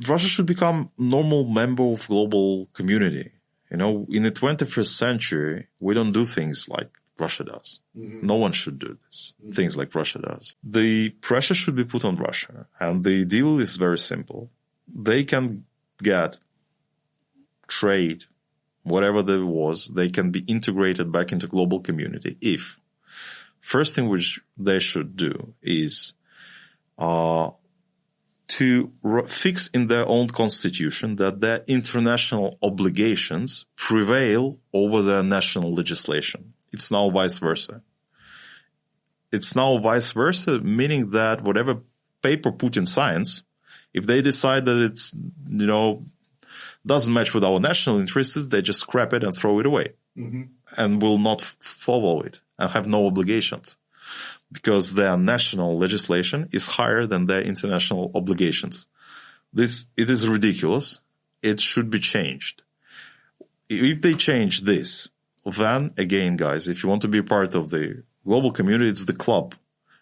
Russia should become normal member of global community. In the 21st century, we don't do things like Russia does. Mm-hmm. No one should do this, things like Russia does. The pressure should be put on Russia, and the deal is very simple. They can get trade, whatever there was, they can be integrated back into global community if first thing which they should do is to fix in their own constitution that their international obligations prevail over their national legislation. It's now vice versa. It's now vice versa, meaning that whatever paper Putin signs, if they decide that it's, doesn't match with our national interests, they just scrap it and throw it away and will not follow it and have no obligations because their national legislation is higher than their international obligations. It is ridiculous. It should be changed. If they change this, then again, guys, if you want to be part of the global community, it's the club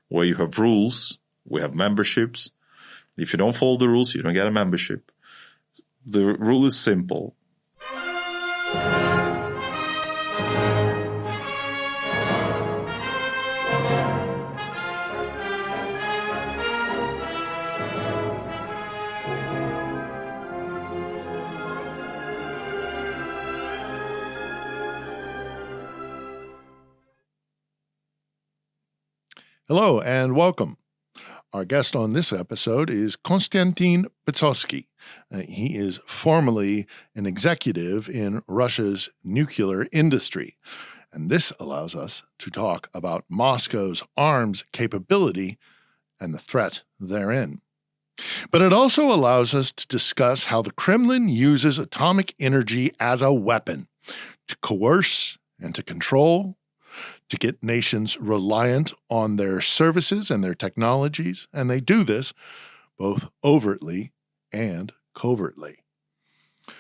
where you have rules, we have memberships. If you don't follow the rules, you don't get a membership. The rule is simple. Hello and welcome. Our guest on this episode is Konstantin Bezotsky. He is formerly an executive in Russia's nuclear industry, and this allows us to talk about Moscow's arms capability and the threat therein. But it also allows us to discuss how the Kremlin uses atomic energy as a weapon to coerce and to control, to get nations reliant on their services and their technologies, and they do this both overtly and covertly.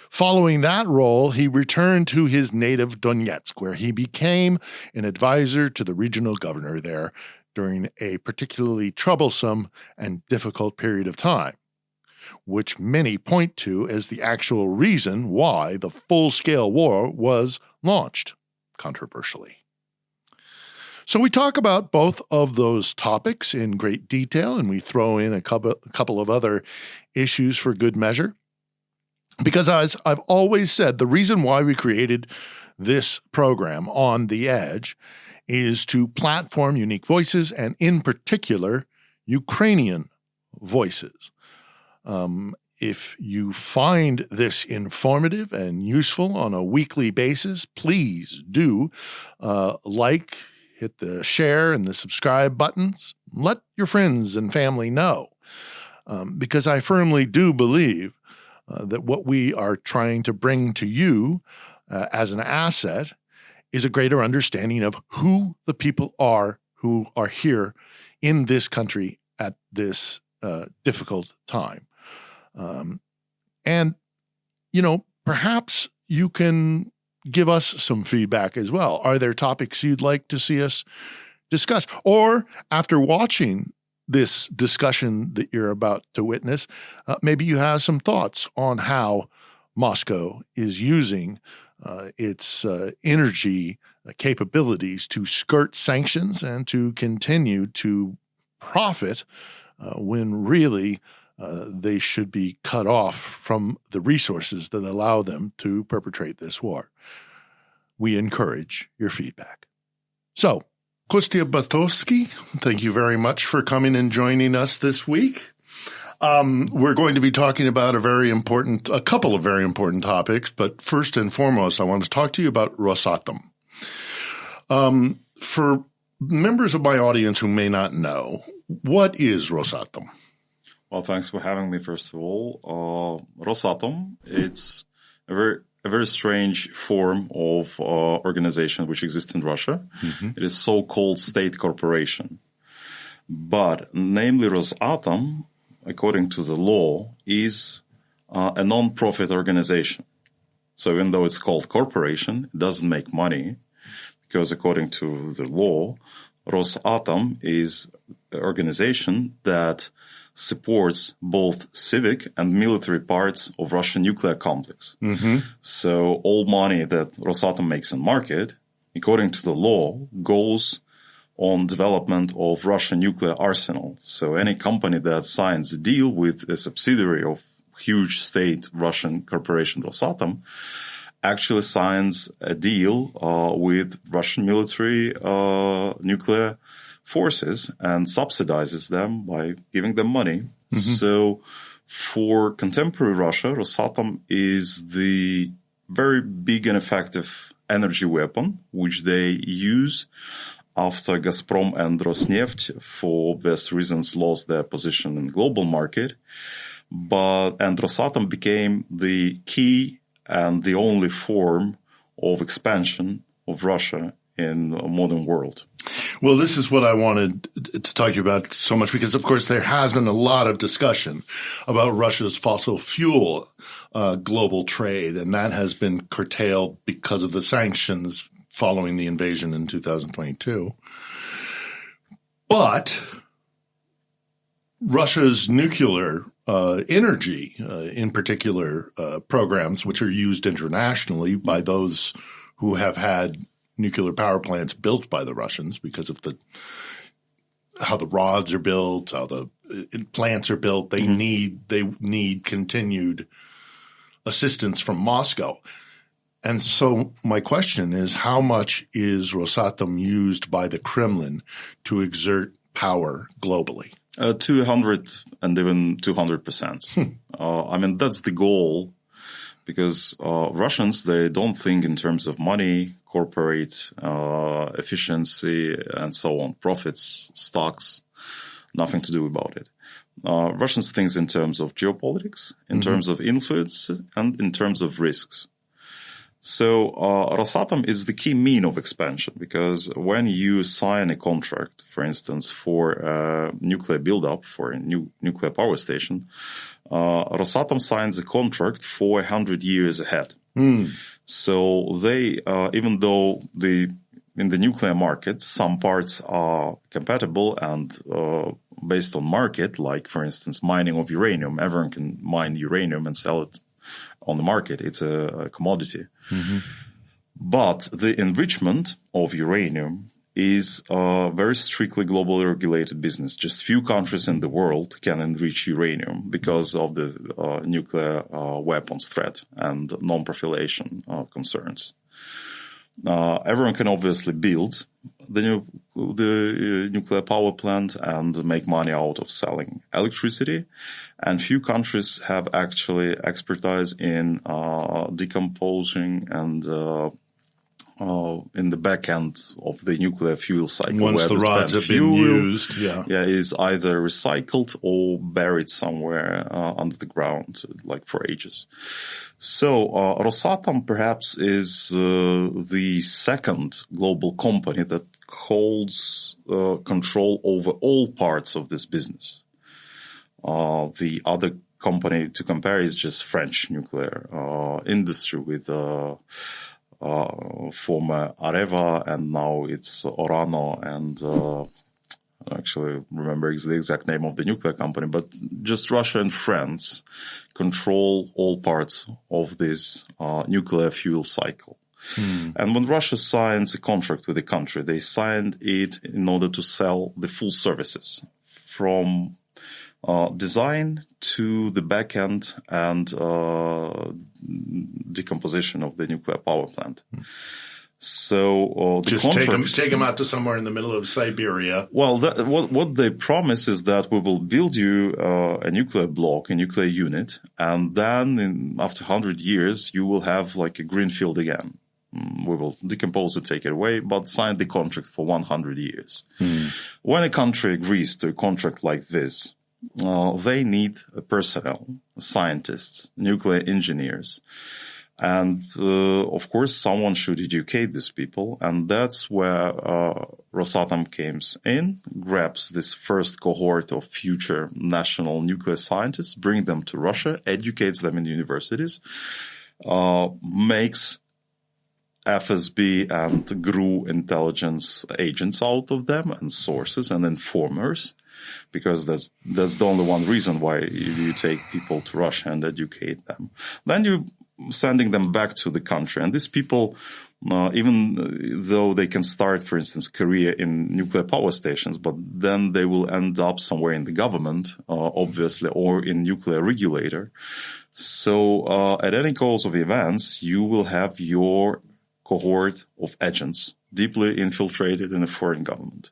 Following that role, he returned to his native Donetsk, where he became an advisor to the regional governor there during a particularly troublesome and difficult period of time, which many point to as the actual reason why the full-scale war was launched, controversially. So we talk about both of those topics in great detail, and we throw in a couple of other issues for good measure. Because as I've always said, the reason why we created this program, On the Edge, is to platform unique voices, and in particular, Ukrainian voices. If you find this informative and useful on a weekly basis, please do hit the share and the subscribe buttons. Let your friends and family know, because I firmly do believe that what we are trying to bring to you as an asset is a greater understanding of who the people are who are here in this country at this difficult time. And, perhaps you can give us some feedback as well. Are there topics you'd like to see us discuss? Or after watching this discussion that you're about to witness, maybe you have some thoughts on how Moscow is using its energy capabilities to skirt sanctions and to continue to profit when really they should be cut off from the resources that allow them to perpetrate this war. We encourage your feedback. So, Kostya Bezotsky, thank you very much for coming and joining us this week. We're going to be talking about a couple of very important topics, but first and foremost, I want to talk to you about Rosatom. For members of my audience who may not know, what is Rosatom? Well, thanks for having me, first of all. Rosatom, it's a very strange form of organization which exists in Russia. Mm-hmm. It is so-called state corporation. But namely Rosatom, according to the law, is a non-profit organization. So even though it's called corporation, it doesn't make money because according to the law, Rosatom is an organization that supports both civic and military parts of Russian nuclear complex. So all money that Rosatom makes in market, according to the law, goes on development of Russian nuclear arsenal. So any company that signs a deal with a subsidiary of huge state Russian corporation Rosatom actually signs a deal with Russian military nuclear forces and subsidizes them by giving them money. So for contemporary Russia, Rosatom is the very big and effective energy weapon, which they use after Gazprom and Rosneft, for obvious reasons, lost their position in global market. And Rosatom became the key and the only form of expansion of Russia in a modern world. Well, this is what I wanted to talk to you about so much because, of course, there has been a lot of discussion about Russia's fossil fuel global trade, and that has been curtailed because of the sanctions following the invasion in 2022. But Russia's nuclear energy, in particular programs which are used internationally by those who have had nuclear power plants built by the Russians because of how the rods are built, how the plants are built. They need continued assistance from Moscow. And so my question is, how much is Rosatom used by the Kremlin to exert power globally? 200 and even 200%. I mean, that's the goal, because Russians, they don't think in terms of money, corporate efficiency, and so on, profits, stocks, nothing to do about it. Russians think in terms of geopolitics, in terms of influence, and in terms of risks. So Rosatom is the key mean of expansion, because when you sign a contract, for instance, for nuclear buildup for a new nuclear power station, Rosatom signs a contract for 100 years ahead. So they, even though in the nuclear market, some parts are compatible and based on market, like, for instance, mining of uranium. Everyone can mine uranium and sell it on the market. It's a commodity. But the enrichment of uranium is a very strictly globally regulated business. Just few countries in the world can enrich uranium because of the nuclear weapons threat and non-proliferation concerns. Everyone can obviously build the nuclear power plant and make money out of selling electricity. And few countries have actually expertise in decomposing and in the back end of the nuclear fuel cycle. Once where the rods have been used, is either recycled or buried somewhere under the ground, like for ages. So Rosatom perhaps is the second global company that holds control over all parts of this business. The other company to compare is just French nuclear industry with former Areva, and now it's Orano, and I actually remember the exact name of the nuclear company, but just Russia and France control all parts of this nuclear fuel cycle. And when Russia signs a contract with a country, they signed it in order to sell the full services from design to the back end and decomposition of the nuclear power plant. So the just contract, take them out to somewhere in the middle of Siberia. Well, what they promise is that we will build you a nuclear block, a nuclear unit, and then after 100 years you will have like a greenfield again. We will decompose it, take it away, but sign the contract for 100 years. When a country agrees to a contract like this, they need personnel, scientists, nuclear engineers. And, of course, someone should educate these people. And that's where Rosatom comes in, grabs this first cohort of future national nuclear scientists, bring them to Russia, educates them in universities, makes FSB and GRU intelligence agents out of them and sources and informers. because that's the only one reason why you take people to Russia and educate them. Then you're sending them back to the country. And these people, even though they can start, for instance, career in nuclear power stations, but then they will end up somewhere in the government, obviously, or in nuclear regulator. So at any course of events, you will have your cohort of agents deeply infiltrated in a foreign government.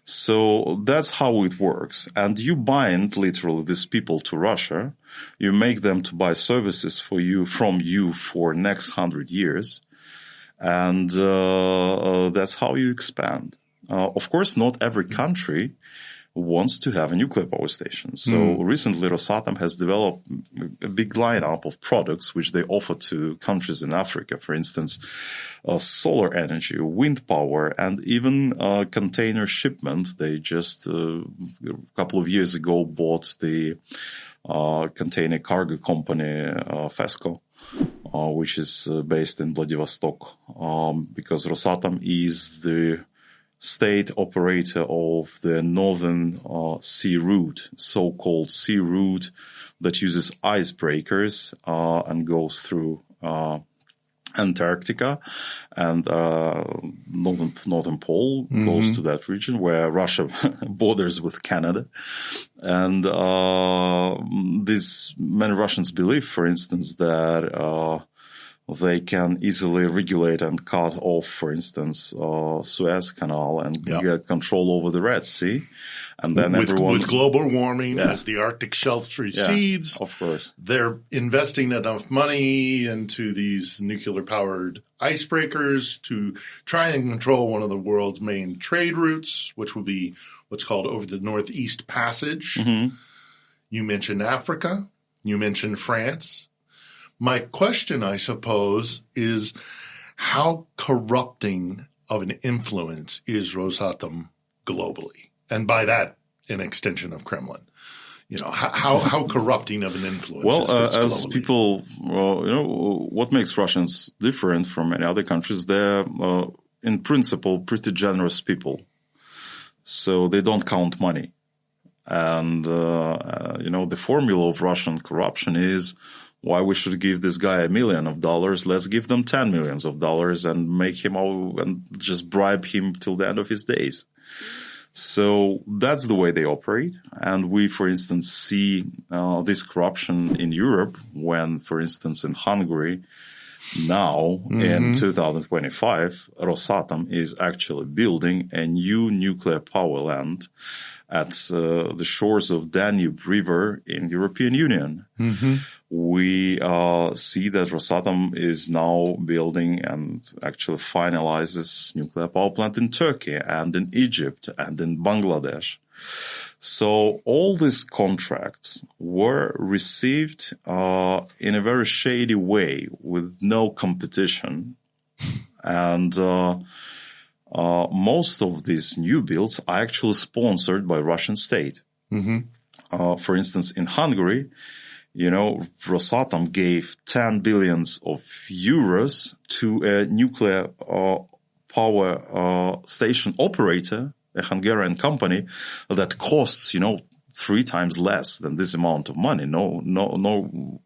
So that's how it works. And you bind literally these people to Russia. You make them to buy services from you for next 100 years. And that's how you expand. Of course, not every country wants to have a nuclear power station. So recently Rosatom has developed a big lineup of products which they offer to countries in Africa. For instance, solar energy, wind power, and even container shipment. They just a couple of years ago bought the container cargo company FESCO, which is based in Vladivostok, because Rosatom is the state operator of the northern sea route, so-called sea route that uses icebreakers and goes through Antarctica and northern pole, close to that region where Russia borders with Canada. And many Russians believe, for instance, that they can easily regulate and cut off, for instance, Suez Canal and get control over the Red Sea. And then with global warming, as the Arctic shelf recedes, of course, they're investing enough money into these nuclear-powered icebreakers to try and control one of the world's main trade routes, which would be what's called over the Northeast Passage. You mentioned Africa. You mentioned France. My question, I suppose, is how corrupting of an influence is Rosatom globally? And by that, an extension of Kremlin. You know, how corrupting of an influence is this globally? As people, what makes Russians different from many other countries, they're, in principle, pretty generous people. So they don't count money. And, the formula of Russian corruption is, why we should give this guy $1 million? Let's give them $10 million and make him and just bribe him till the end of his days. So that's the way they operate. And we, for instance, see this corruption in Europe when, for instance, in Hungary, now in 2025, Rosatom is actually building a new nuclear power plant at the shores of Danube River in European Union. We see that Rosatom is now building and actually finalizes nuclear power plant in Turkey and in Egypt and in Bangladesh. So all these contracts were received in a very shady way with no competition. And most of these new builds are actually sponsored by Russian state. For instance, in Hungary, Rosatom gave 10 billion of euros to a nuclear power station operator, a Hungarian company that costs, 3 times less than this amount of money. No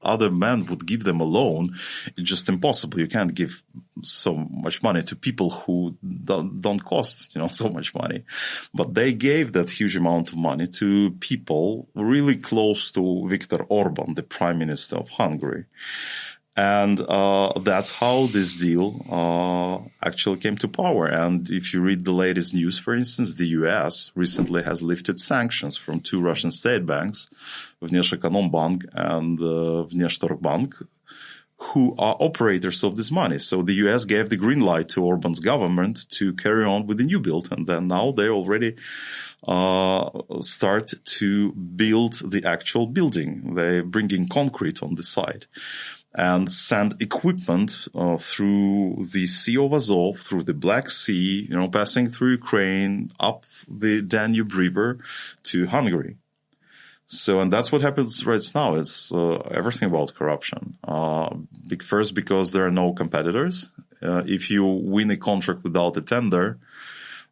other man would give them a loan. It's just impossible. You can't give so much money to people who don't cost, so much money. But they gave that huge amount of money to people really close to Viktor Orban, the Prime Minister of Hungary. And that's how this deal actually came to power. And if you read the latest news, for instance, the U.S. recently has lifted sanctions from 2 Russian state banks, Vneshekonombank and Vneshtorgbank, who are operators of this money. So the U.S. gave the green light to Orban's government to carry on with the new build. And then now they already start to build the actual building. They're bringing concrete on the side and send equipment through the Sea of Azov, through the Black Sea, passing through Ukraine, up the Danube River to Hungary. So, and that's what happens right now. It's everything about corruption. First, because there are no competitors. If you win a contract without a tender,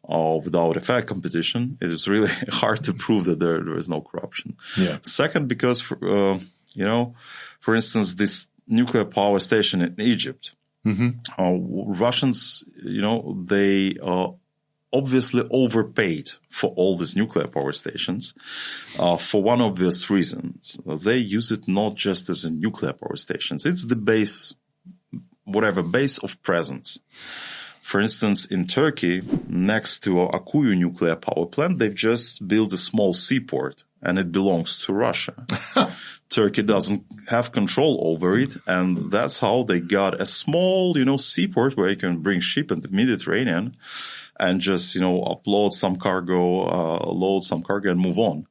without a fair competition, it is really hard to prove that there is no corruption. Yeah. Second, because, for instance, this nuclear power station in Egypt, Russians, they obviously overpaid for all these nuclear power stations for one obvious reason. They use it not just as a nuclear power stations. It's the base of presence. For instance, in Turkey, next to Akuyu nuclear power plant, they've just built a small seaport, and it belongs to Russia. Turkey doesn't have control over it, and that's how they got a small, seaport where you can bring ship in the Mediterranean and just, upload some cargo, load some cargo and move on.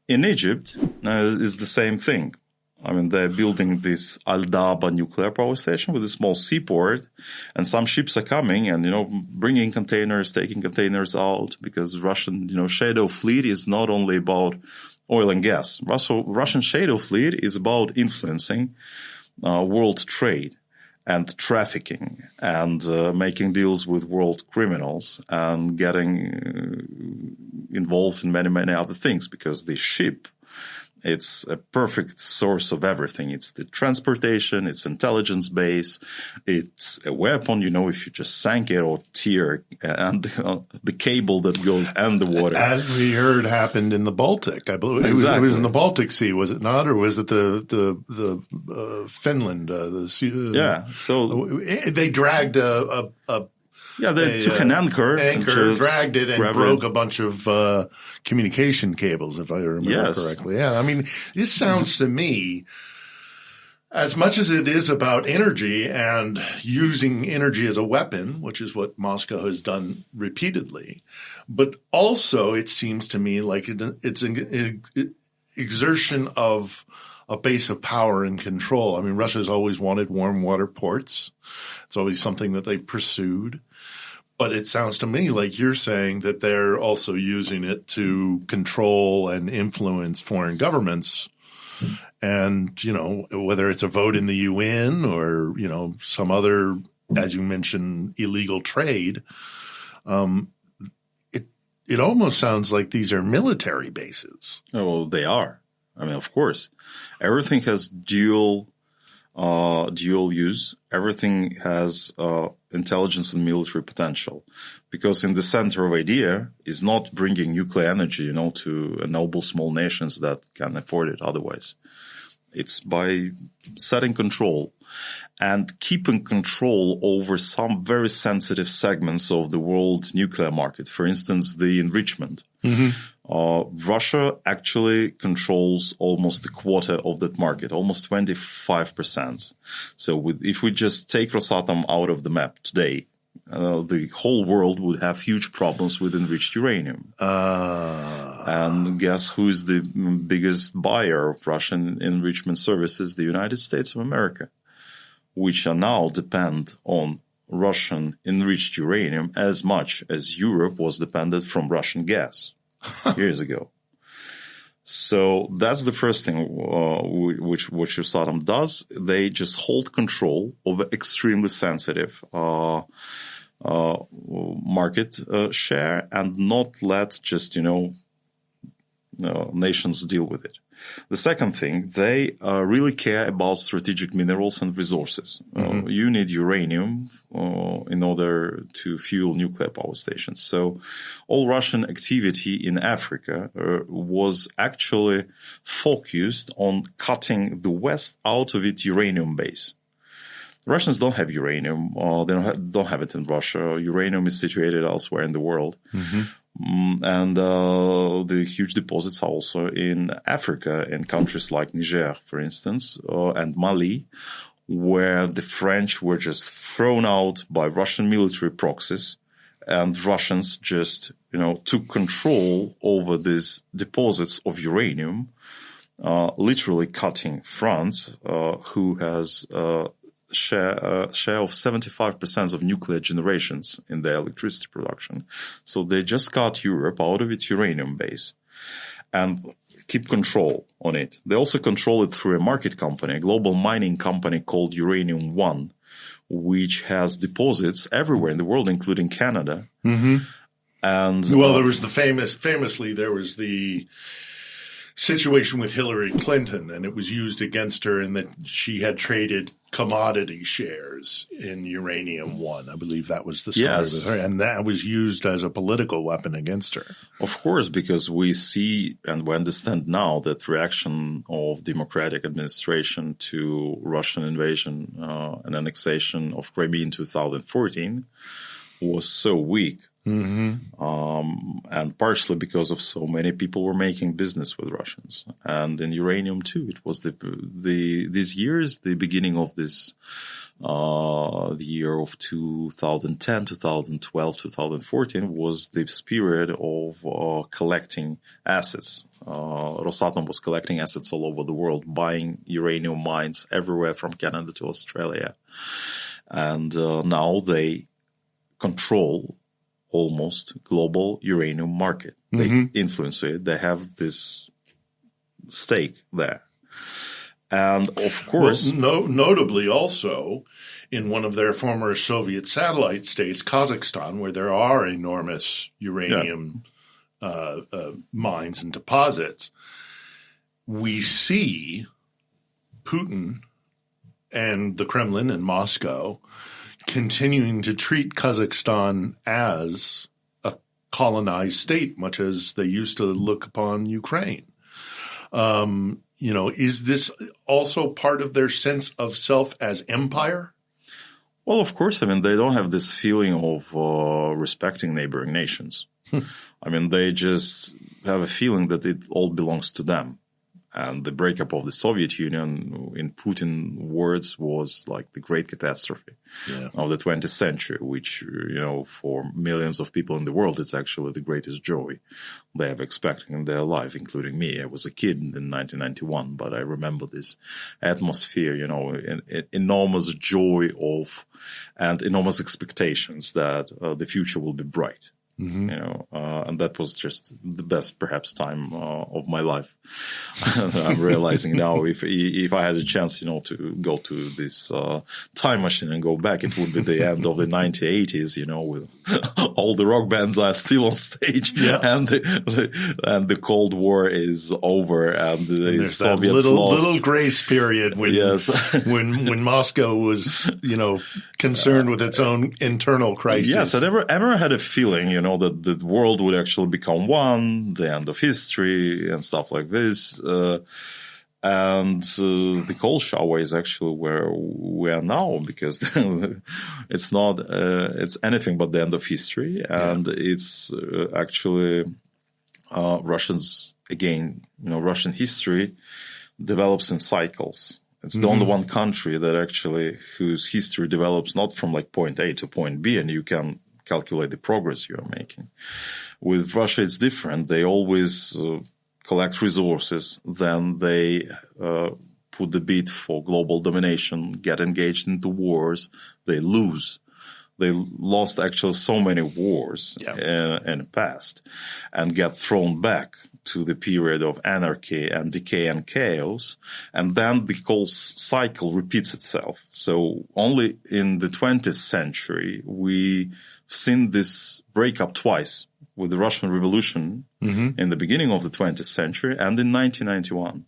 In Egypt, it's the same thing. I mean, they're building this Al-Daba nuclear power station with a small seaport, and some ships are coming and, bringing containers, taking containers out, because Russian, shadow fleet is not only about oil and gas. Russian shadow fleet is about influencing world trade and trafficking and making deals with world criminals and getting involved in many, many other things, because the ship, it's a perfect source of everything. It's the transportation, it's intelligence base, it's a weapon, if you just sank it or tear and the cable that goes under the water. As we heard happened in the Baltic, I believe. Exactly. It was in the Baltic Sea, was it not? Or was it the Finland? Yeah. So they dragged they took an anchor and just dragged it and broke a bunch of communication cables, if I remember correctly. Yeah, I mean, this sounds to me, as much as it is about energy and using energy as a weapon, which is what Moscow has done repeatedly, but also it seems to me like it's an exertion of a base of power and control. I mean, Russia's always wanted warm water ports. It's always something that they've pursued. But it sounds to me like you're saying that they're also using it to control and influence foreign governments. And, whether it's a vote in the UN or, some other, as you mentioned, illegal trade, it almost sounds like these are military bases. Oh, well, they are. I mean, of course. Everything has dual use. Everything has intelligence and military potential, because in the center of idea is not bringing nuclear energy, to noble small nations that can afford it otherwise. It's by setting control and keeping control over some very sensitive segments of the world nuclear market. For instance, the enrichment. Russia actually controls almost a quarter of that market, almost 25%. So if we just take Rosatom out of the map today, the whole world would have huge problems with enriched uranium. And guess who is the biggest buyer of Russian enrichment services? The United States of America, which are now depend on Russian enriched uranium as much as Europe was dependent from Russian gas years ago. So that's the first thing which Rosatom does. They just hold control over extremely sensitive market share and not let just nations deal with it. The second thing, they really care about strategic minerals and resources. You need uranium in order to fuel nuclear power stations. So all Russian activity in Africa was actually focused on cutting the West out of its uranium base. Russians don't have uranium. They don't have it in Russia. Uranium is situated elsewhere in the world. And the huge deposits are also in Africa, in countries like Niger, for instance, and Mali, where the French were just thrown out by Russian military proxies, and Russians just, took control over these deposits of uranium, literally cutting France, who has share of 75% of nuclear generations in their electricity production. So they just cut Europe out of its uranium base and keep control on it. They also control it through a market company, a global mining company called Uranium One, which has deposits everywhere in the world, including Canada. And well, there was famously there was the situation with Hillary Clinton, and it was used against her in that she had traded commodity shares in Uranium One. I believe that was the start of it, and that was used as a political weapon against her. Of course, because we see and we understand now that reaction of democratic administration to Russian invasion and annexation of Crimea in 2014 was so weak. And partially because of so many people were making business with Russians, and in uranium too. It was these years, the beginning of this, the year of 2010, 2012, 2014 was this period of collecting assets. Rosatom was collecting assets all over the world, buying uranium mines everywhere from Canada to Australia, and now they control almost global uranium market. They influence it. They have this stake there. And of course... Well, notably also in one of their former Soviet satellite states, Kazakhstan, where there are enormous uranium mines and deposits, we see Putin and the Kremlin and Moscow continuing to treat Kazakhstan as a colonized state, much as they used to look upon Ukraine. Is this also part of their sense of self as empire? Well, of course. I mean, they don't have this feeling of respecting neighboring nations. I mean, they just have a feeling that it all belongs to them. And the breakup of the Soviet Union, in Putin's words, was like the great catastrophe of the 20th century, which, for millions of people in the world, it's actually the greatest joy they have expected in their life, including me. I was a kid in 1991, but I remember this atmosphere, enormous joy and enormous expectations that the future will be bright. And that was just the best, perhaps, time of my life. I'm realizing now, if I had a chance, to go to this time machine and go back, it would be the end of the 1980s. With all the rock bands are still on stage, and the Cold War is over, and the Soviets lost. Little grace period when when Moscow was concerned with its own internal crisis. Yes, I never had a feeling, that the world would actually become one, the end of history and stuff like this. And the cold shower is actually where we are now, because it's not, it's anything but the end of history. And it's actually Russians, again, Russian history develops in cycles. It's the only one country that actually, whose history develops not from like point A to point B, and you can calculate the progress you are making. With Russia, it's different. They always collect resources, then they put the bid for global domination, get engaged into wars, they lose. They lost actually so many wars in the past, and get thrown back to the period of anarchy and decay and chaos, and then the whole cycle repeats itself. So only in the 20th century we've seen this breakup twice, with the Russian Revolution in the beginning of the 20th century and in 1991.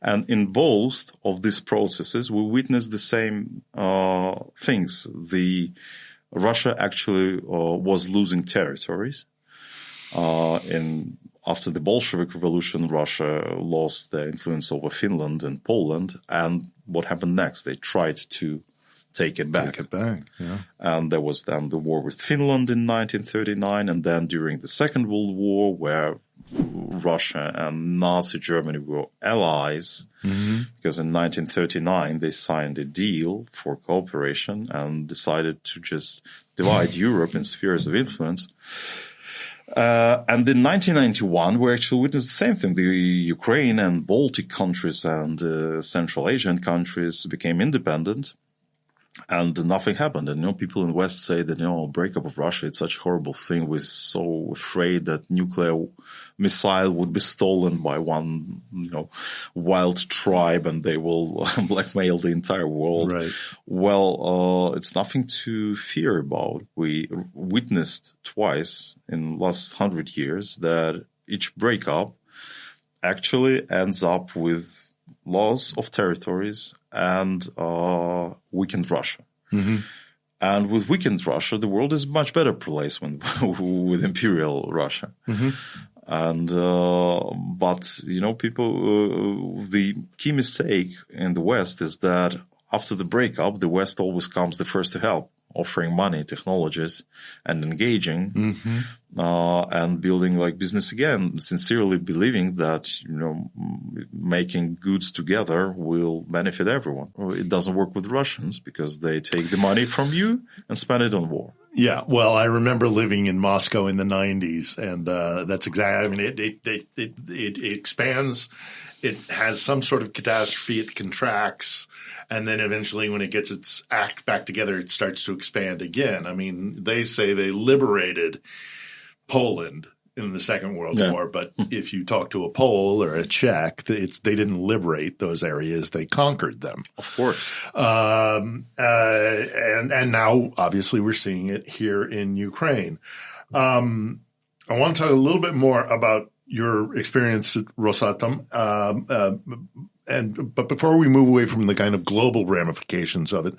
And in both of these processes, we witnessed the same things. Russia actually was losing territories. After the Bolshevik Revolution, Russia lost their influence over Finland and Poland. And what happened next? They tried to take it back. And there was then the war with Finland in 1939, and then during the Second World War, where Russia and Nazi Germany were allies, because in 1939 they signed a deal for cooperation and decided to just divide Europe in spheres of influence. And in 1991, we actually witnessed the same thing. The Ukraine and Baltic countries and Central Asian countries became independent. And nothing happened. And, people in the West say that, breakup of Russia, it's such a horrible thing. We're so afraid that nuclear missile would be stolen by one, wild tribe and they will blackmail the entire world. Right. Well, it's nothing to fear about. We witnessed twice in the last 100 years that each breakup actually ends up with loss of territories and weakened Russia. Mm-hmm. And with weakened Russia, the world is a much better place with imperial Russia. Mm-hmm. And but people, the key mistake in the West is that after the breakup, the West always comes the first to help, offering money, technologies, and engaging, mm-hmm. And building like business again, sincerely believing that, making goods together will benefit everyone. It doesn't work with Russians because they take the money from you and spend it on war. Yeah, well, I remember living in Moscow in the 90s, and that's exactly. I mean, it expands. It has some sort of catastrophe. It contracts, and then eventually, when it gets its act back together, it starts to expand again. I mean, they say they liberated Poland in the Second World War, but if you talk to a Pole or a Czech, they didn't liberate those areas; they conquered them. Of course. And now, obviously, we're seeing it here in Ukraine. I want to talk a little bit more about your experience at Rosatom. But before we move away from the kind of global ramifications of it,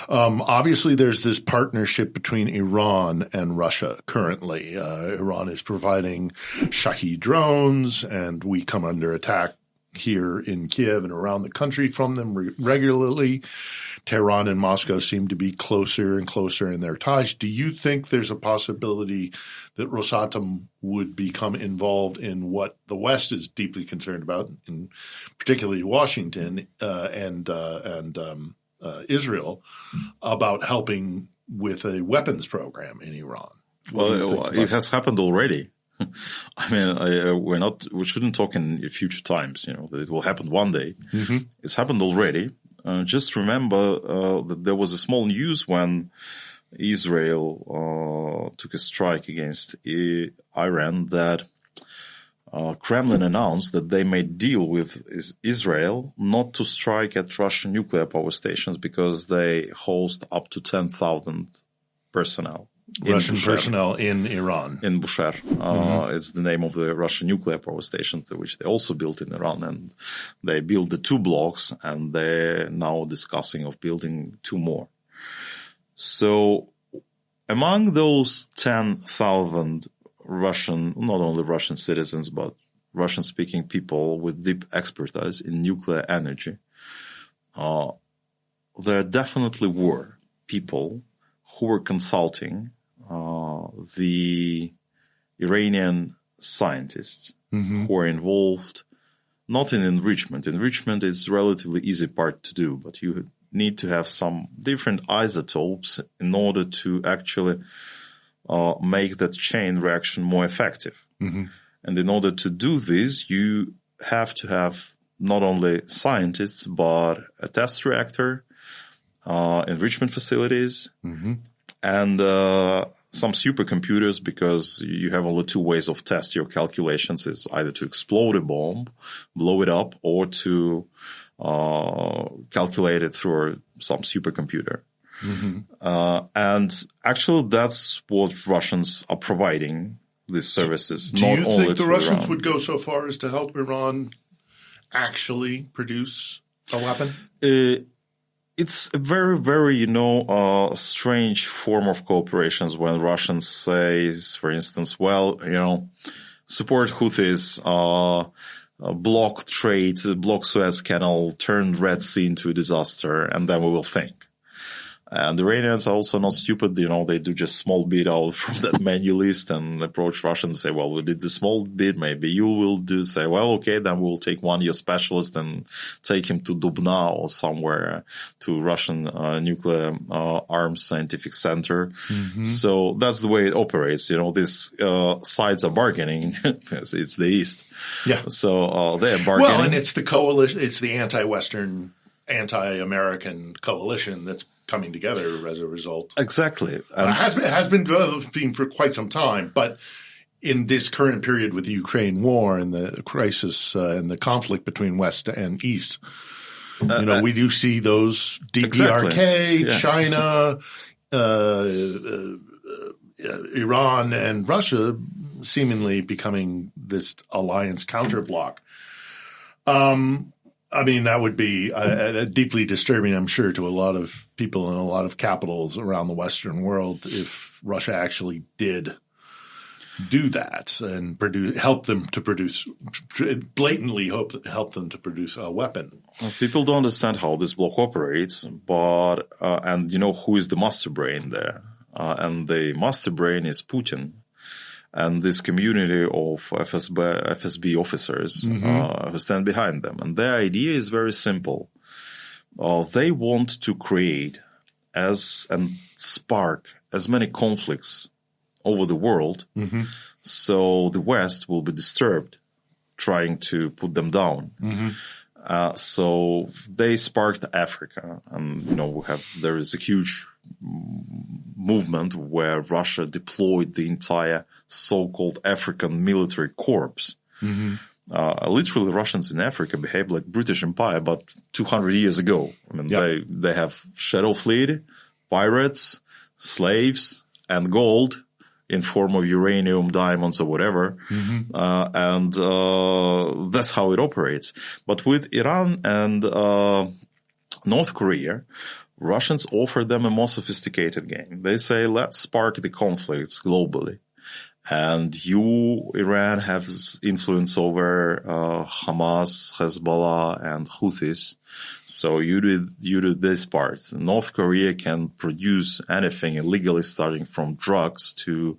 obviously there's this partnership between Iran and Russia currently. Iran is providing Shahed drones, and we come under attack here in Kiev and around the country from them regularly. Tehran and Moscow seem to be closer and closer in their ties. Do you think there's a possibility that Rosatom would become involved in what the West is deeply concerned about, in particularly Washington and Israel, about helping with a weapons program in Iran? Well, it has happened already. I mean, we shouldn't talk in future times, that it will happen one day. Mm-hmm. It's happened already. Just remember that there was a small news when Israel took a strike against Iran that Kremlin announced that they made deal with Israel not to strike at Russian nuclear power stations because they host up to 10,000 personnel. Russian personnel in Iran. In Bushehr. It's the name of the Russian nuclear power station, which they also built in Iran. And they built the 2 blocks, and they're now discussing of building 2 more. So among those 10,000 Russian, not only Russian citizens, but Russian-speaking people with deep expertise in nuclear energy, there definitely were people who were consulting the Iranian scientists who were involved not in enrichment. Enrichment is a relatively easy part to do, but you need to have some different isotopes in order to actually make that chain reaction more effective. Mm-hmm. And in order to do this, you have to have not only scientists, but a test reactor, enrichment facilities, and some supercomputers, because you have only 2 ways of test your calculations. Is either to explode a bomb, blow it up, or to calculate it through some supercomputer. And actually, that's what Russians are providing, these services. Do you think the Russians would go so far as to help Iran actually produce a weapon? It's a very, very, strange form of cooperation when Russians say, for instance, well, support Houthis, block trade, block Suez Canal, turn Red Sea into a disaster, and then we will think. And the Iranians are also not stupid, they do just small bit out from that menu list and approach Russia and say, well, we did the small bit, maybe you will do, say, well, okay, then we'll take one your specialist and take him to Dubna or somewhere to Russian nuclear arms scientific center. So that's the way it operates. These sides are bargaining because it's the East. Yeah. So they're bargaining. Well, and it's the coalition, it's the anti-Western, anti-American coalition that's coming together as a result. Exactly. It has been developing for quite some time, but in this current period with the Ukraine war and the crisis and the conflict between West and East, we do see those DPRK, China, Iran, and Russia seemingly becoming this alliance counterblock. That would be deeply disturbing, I'm sure, to a lot of people in a lot of capitals around the Western world if Russia actually did do that and help them to produce a weapon. Well, people don't understand how this bloc operates, but and who is the master brain there, and the master brain is Putin. And this community of FSB officers who stand behind them. And their idea is very simple. They want to create and spark as many conflicts over the world so the West will be disturbed trying to put them down. So they sparked Africa. And, there is a huge movement where Russia deployed the entire so-called African military corps. Literally, Russians in Africa behave like British Empire, but 200 years ago. They have shadow fleet, pirates, slaves, and gold in form of uranium, diamonds, or whatever. And that's how it operates. But with Iran and North Korea, Russians offer them a more sophisticated game. They say, let's spark the conflicts globally. And Iran, has influence over Hamas, Hezbollah, and Houthis. So you do this part. North Korea can produce anything illegally, starting from drugs to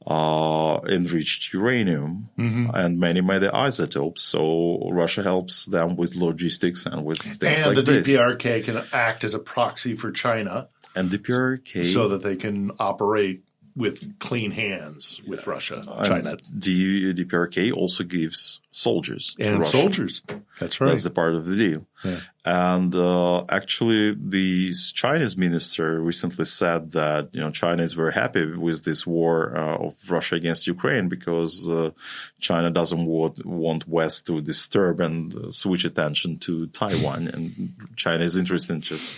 enriched uranium and many isotopes. So Russia helps them with logistics and with things like this. And the DPRK can act as a proxy for China. And DPRK, so that they can operate with clean hands with Russia, China. The DPRK also gives soldiers to and Russia. Soldiers. That's right. That's the part of the deal. Yeah. And actually, the Chinese minister recently said that China is very happy with this war of Russia against Ukraine because China doesn't want West to disturb and switch attention to Taiwan, and China is interested in just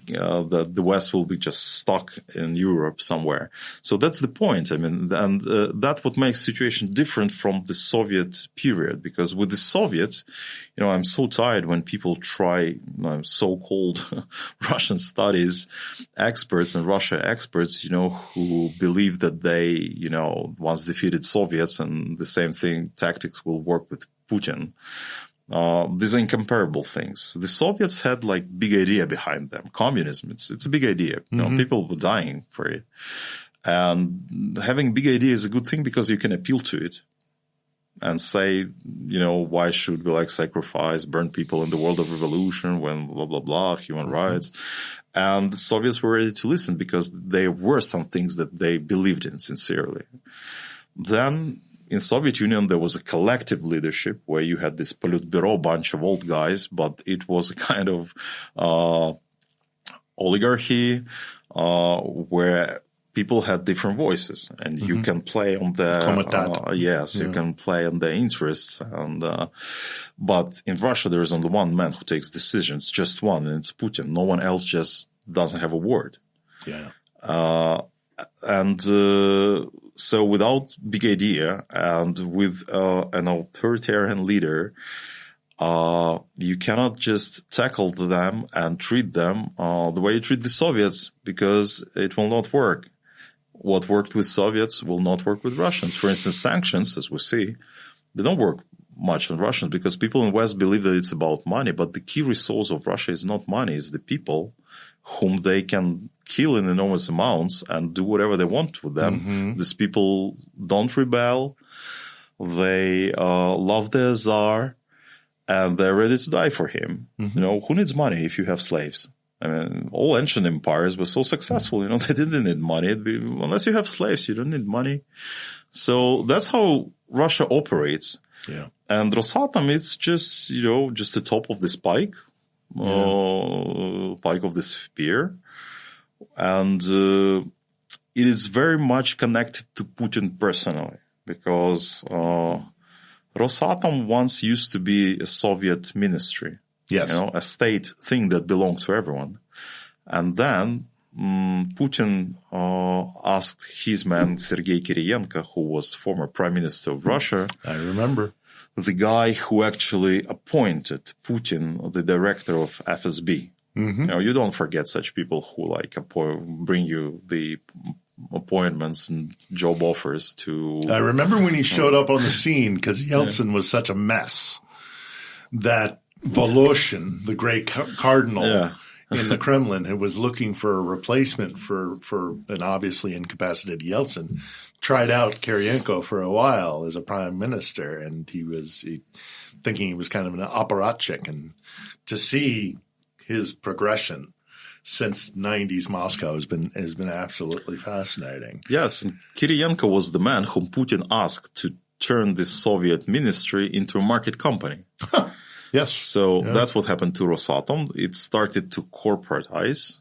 that the West will be just stuck in Europe somewhere. So that's the point. And that's what makes the situation different from the Soviet period, because with the Soviets, I'm so tired when people try so-called Russian studies experts and Russia experts, who believe that they, once defeated Soviets and the same tactics will work with Putin. These are incomparable things. The Soviets had big idea behind them. Communism, it's a big idea. People were dying for it. And having big idea is a good thing because you can appeal to it and say, why should we sacrifice, burn people in the world of revolution when blah, blah, blah, human rights. And the Soviets were ready to listen because there were some things that they believed in sincerely. Then in Soviet Union, there was a collective leadership where you had this Politburo bunch of old guys, but it was a kind of oligarchy where people had different voices, and you can play on their you can play on their interests. And but in Russia, there is only one man who takes decisions, just one, and it's Putin. No one else just doesn't have a word. Yeah. So without big idea and with an authoritarian leader, you cannot just tackle them and treat them the way you treat the Soviets, because it will not work. What worked with Soviets will not work with Russians. For instance, sanctions, as we see, they don't work much on Russians because people in the West believe that it's about money. But the key resource of Russia is not money, it's the people whom they can kill in enormous amounts and do whatever they want with them. These people don't rebel. They love their Tsar, and they're ready to die for him. Who needs money if you have slaves? I mean, all ancient empires were so successful, they didn't need money. Unless you have slaves, you don't need money. So that's how Russia operates. Yeah. And Rosatom, it's just, just the top of the spike. spike of this fear. And it is very much connected to Putin personally, because Rosatom once used to be a Soviet ministry. Yes. A state thing that belonged to everyone. And then Putin asked his man, Sergei Kiriyenko, who was former prime minister of Russia. I remember. The guy who actually appointed Putin the director of FSB. Mm-hmm. You don't forget such people who bring you the appointments and job offers to... I remember when he showed up on the scene, because Yeltsin was such a mess that Voloshin, the great cardinal in the Kremlin, who was looking for a replacement for an obviously incapacitated Yeltsin, tried out Kiriyenko for a while as a prime minister, and he was thinking he was kind of an apparatchik, and to see his progression since 90s Moscow has been absolutely fascinating. Yes, and Kiriyenko was the man whom Putin asked to turn this Soviet ministry into a market company. Yes. So that's what happened to Rosatom. It started to corporatize.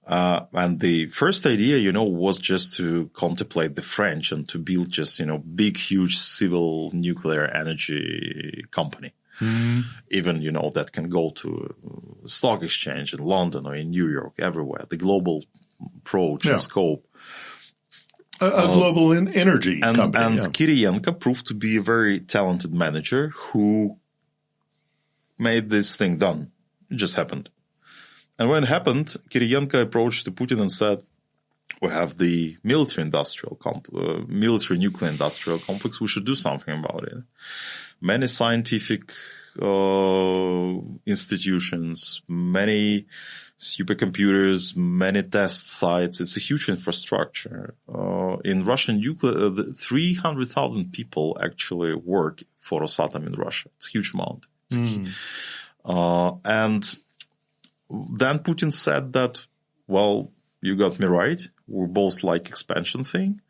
And the first idea, was just to contemplate the French and to build just, big, huge civil nuclear energy company. Mm-hmm. Even, that can go to a stock exchange in London or in New York, everywhere. The global approach and scope. A global energy company. And Kiriyenko proved to be a very talented manager who made this thing done. It just happened. And when it happened, Kiriyenko approached Putin and said, we have the military nuclear industrial complex. We should do something about it. Many scientific institutions, many supercomputers, many test sites. It's a huge infrastructure. In Russian nuclear, 300,000 people actually work for Rosatom in Russia. It's a huge amount. And then Putin said that, well, you got me right. We both like expansion thing.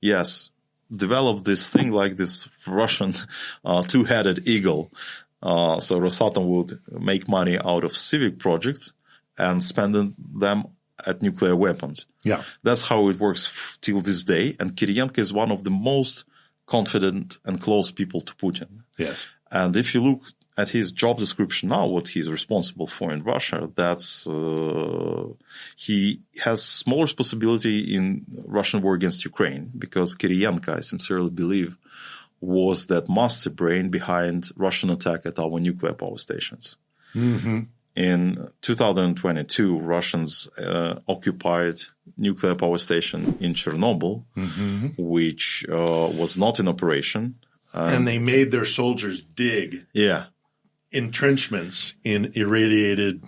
Yes, develop this thing like this Russian two-headed eagle. So Rosatom would make money out of civic projects and spend them at nuclear weapons. Yeah. That's how it works till this day. And Kiriyenko is one of the most confident and close people to Putin. Yes. And if you look at his job description now, what he's responsible for in Russia, that's he has more responsibility in Russian war against Ukraine, because Kiriyenko, I sincerely believe, was that masterbrain behind Russian attack at our nuclear power stations. Mm-hmm. In 2022, Russians occupied nuclear power station in Chernobyl, mm-hmm. which was not in operation. And they made their soldiers dig entrenchments in irradiated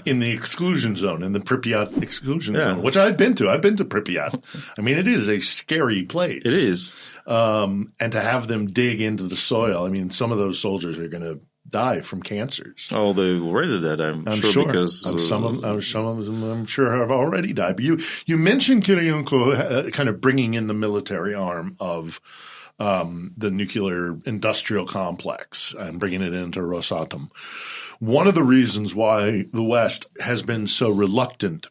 in the exclusion zone, in the Pripyat exclusion zone, which I've been to. I've been to Pripyat. I mean, it is a scary place. It is. And to have them dig into the soil, I mean, some of those soldiers are going to die from cancers. Oh, they already did. I'm sure. Because some of them, I'm sure, have already died. But you mentioned Kiriyenko kind of bringing in the military arm of the nuclear industrial complex and bringing it into Rosatom. One of the reasons why the West has been so reluctant,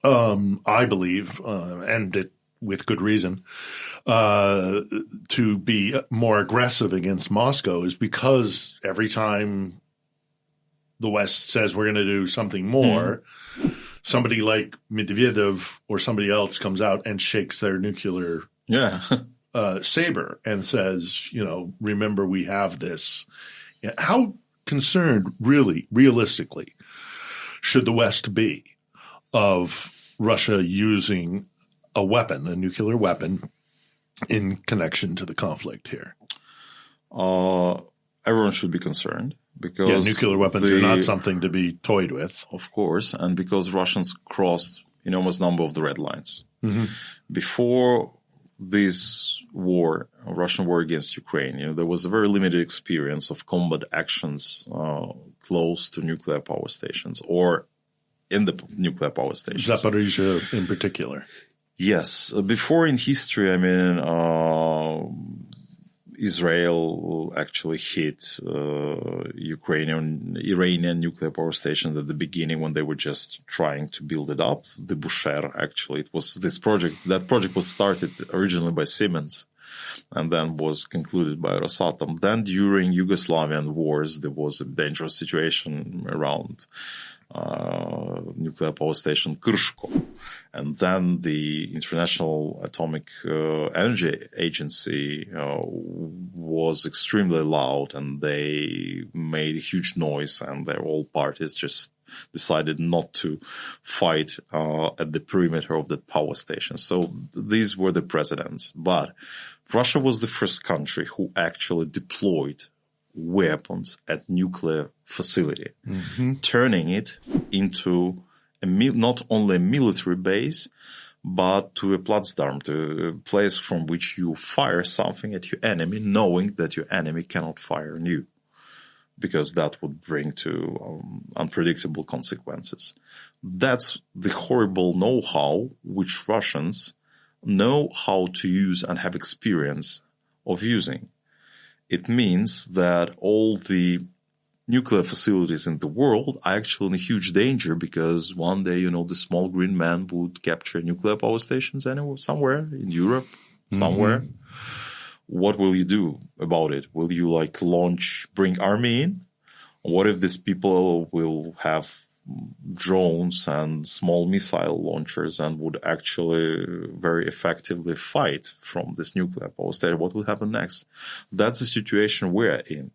I believe, and with good reason, to be more aggressive against Moscow is because every time the West says we're going to do something more, somebody like Medvedev or somebody else comes out and shakes their nuclear saber and says, remember we have this. How concerned, really, realistically, should the West be of Russia using a weapon, a nuclear weapon, in connection to the conflict here? Everyone should be concerned, because nuclear weapons are not something to be toyed with. Of course, and because Russians crossed enormous number of the red lines. Mm-hmm. Before this war, Russian war against Ukraine, there was a very limited experience of combat actions close to nuclear power stations or in the nuclear power stations. Zaporizhzhia in particular. Yes. Before in history, Israel actually hit Iranian nuclear power stations at the beginning when they were just trying to build it up. The Bushehr, actually, it was this project. That project was started originally by Siemens and then was concluded by Rosatom. Then during Yugoslavian wars, there was a dangerous situation around nuclear power station Krško. And then the International Atomic Energy Agency was extremely loud, and they made a huge noise, and all parties just decided not to fight at the perimeter of that power station. So these were the precedents. But Russia was the first country who actually deployed weapons at nuclear facility, turning it into not only a military base, but to a Platzdarm, to a place from which you fire something at your enemy, knowing that your enemy cannot fire on you, because that would bring to unpredictable consequences. That's the horrible know-how which Russians know how to use and have experience of using. It means that all the nuclear facilities in the world are actually in a huge danger, because one day, the small green man would capture nuclear power stations anywhere, somewhere in Europe, somewhere. What will you do about it? Will you bring army in? What if these people will have drones and small missile launchers and would actually very effectively fight from this nuclear power station? What will happen next? That's the situation we're in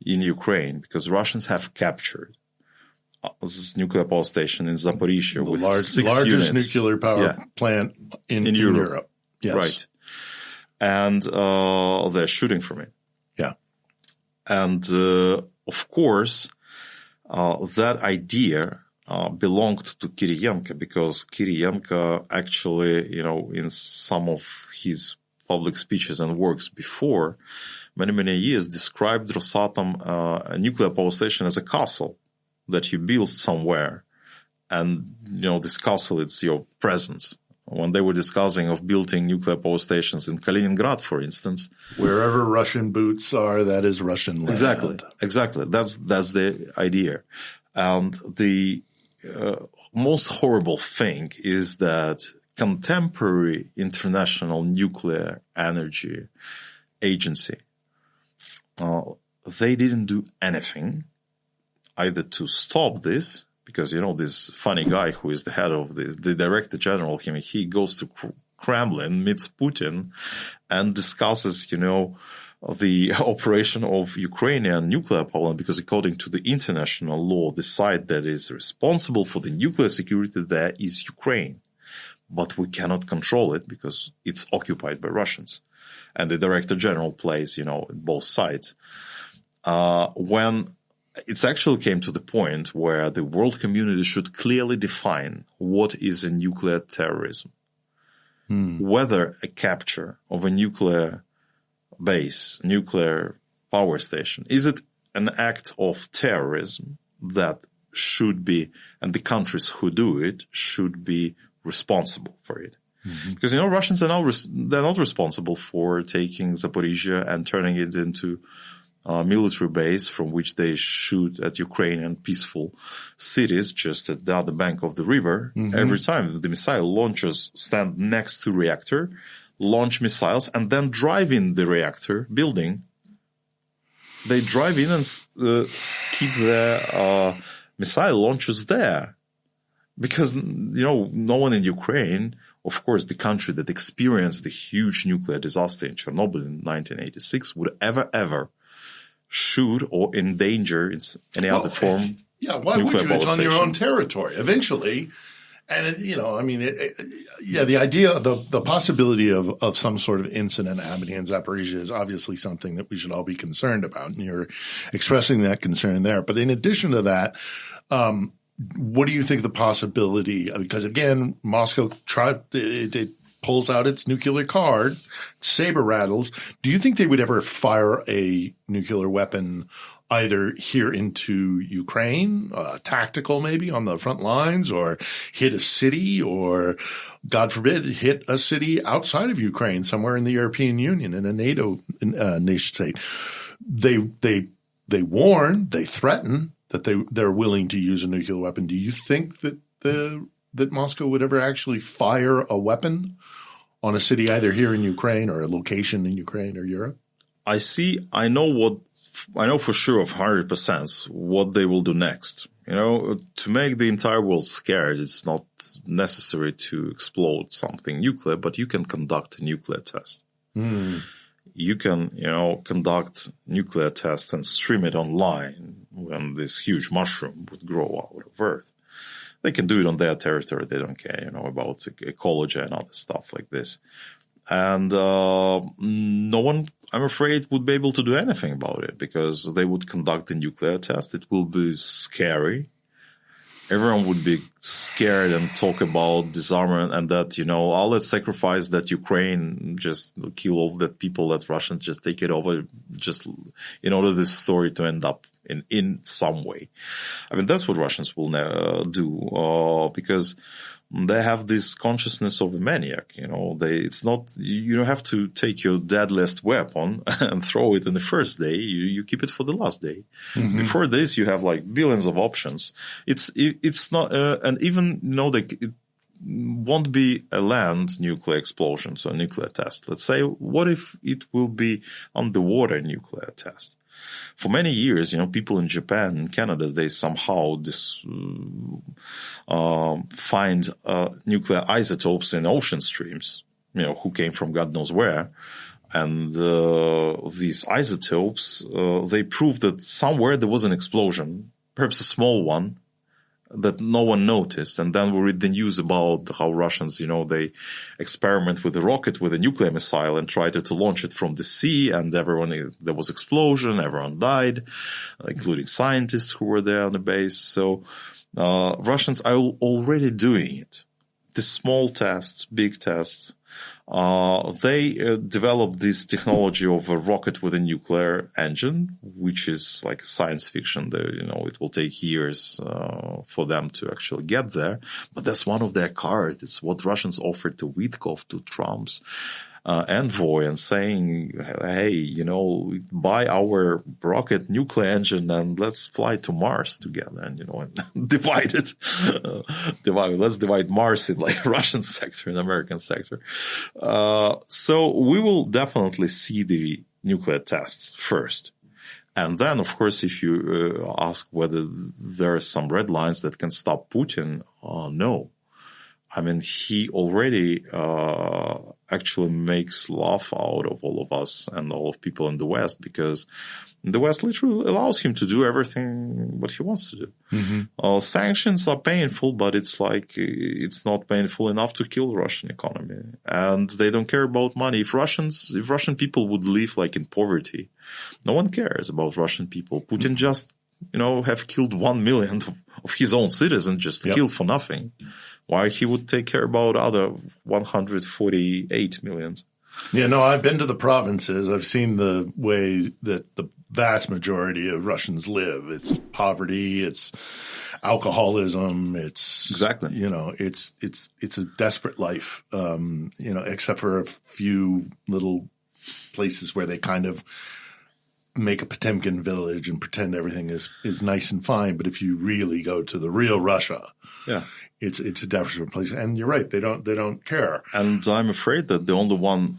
Ukraine, because Russians have captured this nuclear power station in Zaporizhzhia with largest units. Nuclear power plant in Europe. Yes. Right. And they're shooting from it. Yeah. And of course, that idea belonged to Kiriyenko, because Kiriyenko actually, in some of his public speeches and works before many years, described Rosatom, a nuclear power station, as a castle that you build somewhere. And, this castle, it's your presence. When they were discussing of building nuclear power stations in Kaliningrad, for instance. Wherever Russian boots are, that is Russian land. Exactly. That's the idea. And the most horrible thing is that contemporary International Nuclear Energy Agency, they didn't do anything either to stop this, because, this funny guy who is the head of this, the director general, he goes to Kremlin, meets Putin, and discusses, the operation of Ukrainian nuclear power plant, because according to the international law, the site that is responsible for the nuclear security there is Ukraine. But we cannot control it because it's occupied by Russians. And the director general plays, both sides. When it actually came to the point where the world community should clearly define what is a nuclear terrorism. Whether a capture of a nuclear base, nuclear power station, is it an act of terrorism that should be, and the countries who do it should be responsible for it. Because, Russians are they're not responsible for taking Zaporizhzhia and turning it into a military base from which they shoot at Ukrainian peaceful cities just at the other bank of the river. Every time the missile launchers stand next to reactor, launch missiles, and then drive in the reactor building. They drive in and keep their missile launchers there. Because, no one in Ukraine, of course, the country that experienced the huge nuclear disaster in Chernobyl in 1986, would ever shoot or endanger in any other form. Yeah, why would you? It's on your own territory. Eventually, and the idea, the possibility of some sort of incident happening in Zaporizhzhia is obviously something that we should all be concerned about, and you're expressing that concern there. But in addition to that, what do you think the possibility? Because again, Moscow it pulls out its nuclear card, saber rattles. Do you think they would ever fire a nuclear weapon either here into Ukraine, tactical maybe on the front lines, or hit a city, or God forbid, hit a city outside of Ukraine, somewhere in the European Union, in a NATO nation state. They warn, they threaten that they're willing to use a nuclear weapon. Do you think that that Moscow would ever actually fire a weapon on a city either here in Ukraine or a location in Ukraine or Europe? I know for sure of 100% what they will do next. To make the entire world scared, it's not necessary to explode something nuclear, but you can conduct a nuclear test. You can, conduct nuclear tests and stream it online when this huge mushroom would grow out of Earth. They can do it on their territory. They don't care, about ecology and other stuff like this. And no one, I'm afraid, would be able to do anything about it because they would conduct a nuclear test. It will be scary. Everyone would be scared and talk about disarmament and that, let's sacrifice that Ukraine, just kill all the people, that Russians just take it over, just in order this story to end up in some way. I mean, that's what Russians will do, because they have this consciousness of a maniac. It's not, you don't have to take your deadliest weapon and throw it in the first day. You keep it for the last day. Mm-hmm. Before this, you have like billions of options. It's not, and even, it won't be a land nuclear explosion, so a nuclear test. Let's say, what if it will be underwater nuclear test? For many years, people in Japan and Canada, they somehow find nuclear isotopes in ocean streams, who came from God knows where. And these isotopes, they prove that somewhere there was an explosion, perhaps a small one, that no one noticed. And then we read the news about how Russians, they experiment with a rocket with a nuclear missile and tried to launch it from the sea, and there was explosion, everyone died, including scientists who were there on the base. So Russians are already doing it. The small tests, big tests. They developed this technology of a rocket with a nuclear engine, which is like science fiction. It will take years for them to actually get there. But that's one of their cards. It's what Russians offered to Witkov, to Trump's envoy, and saying, hey, buy our rocket nuclear engine and let's fly to Mars together and, and divide it. Let's divide Mars in like Russian sector and American sector. So we will definitely see the nuclear tests first. And then, of course, if you ask whether there are some red lines that can stop Putin, no. I mean, he already actually makes laugh out of all of us and all of people in the West, because the West literally allows him to do everything what he wants to do. Mm-hmm. Sanctions are painful, but it's not painful enough to kill the Russian economy. And they don't care about money. If Russian people would live like in poverty, no one cares about Russian people. Putin just, have killed 1 million of his own citizens just to kill for nothing. Why he would take care about other 148 millions. Yeah, no, I've been to the provinces. I've seen the way that the vast majority of Russians live. It's poverty, it's alcoholism, it's exactly, it's a desperate life. Except for a few little places where they kind of make a Potemkin village and pretend everything is nice and fine. But if you really go to the real Russia, it's a desperate place. And you're right, they don't care. And I'm afraid that the only one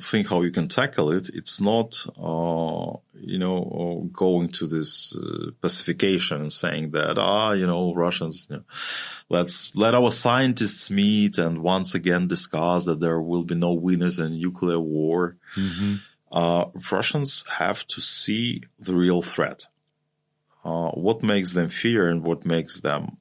thing how you can tackle it, it's not going to this pacification and saying that Russians, let's let our scientists meet and once again discuss that there will be no winners in nuclear war. Mm-hmm. Russians have to see the real threat. What makes them fear and what makes them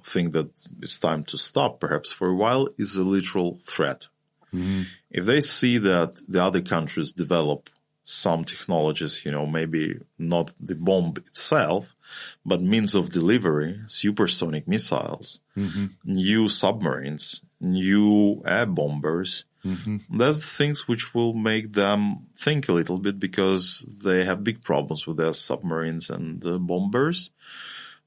think that it's time to stop, perhaps for a while, is a literal threat. Mm-hmm. If they see that the other countries develop some technologies, maybe not the bomb itself, but means of delivery, supersonic missiles, mm-hmm. new submarines, new air bombers, That's the things which will make them think a little bit, because they have big problems with their submarines and bombers.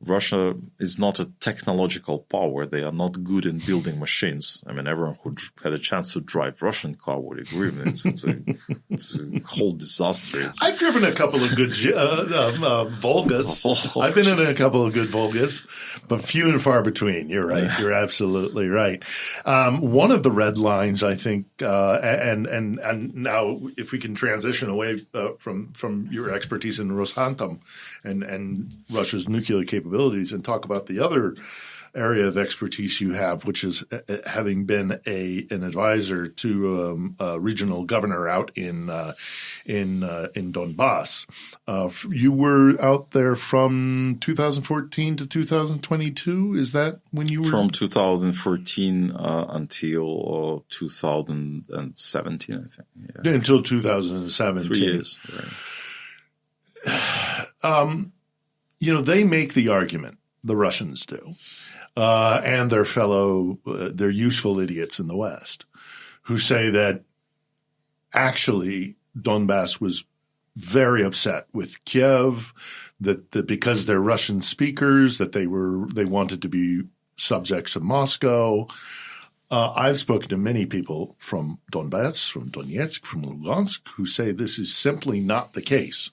Russia is not a technological power. They are not good in building machines. I mean, everyone who had a chance to drive Russian car would agree with it. It's a whole disaster. I've driven a couple of good Volgas. I've been in a couple of good Volgas, but few and far between. You're right. You're absolutely right. One of the red lines, I think, and now if we can transition away from your expertise in Rosatom and Russia's nuclear capabilities, and talk about the other area of expertise you have, which is having been an advisor to a regional governor out in Donbass. You were out there from 2014 to 2022. Is that when you were? From 2014 until 2017, I think. Yeah. Until 2017. 3 years. Right. They make the argument, the Russians do, and their useful idiots in the West, who say that actually Donbass was very upset with Kiev, that because they're Russian speakers, that they wanted to be subjects of Moscow. I've spoken to many people from Donbass, from Donetsk, from Lugansk, who say this is simply not the case.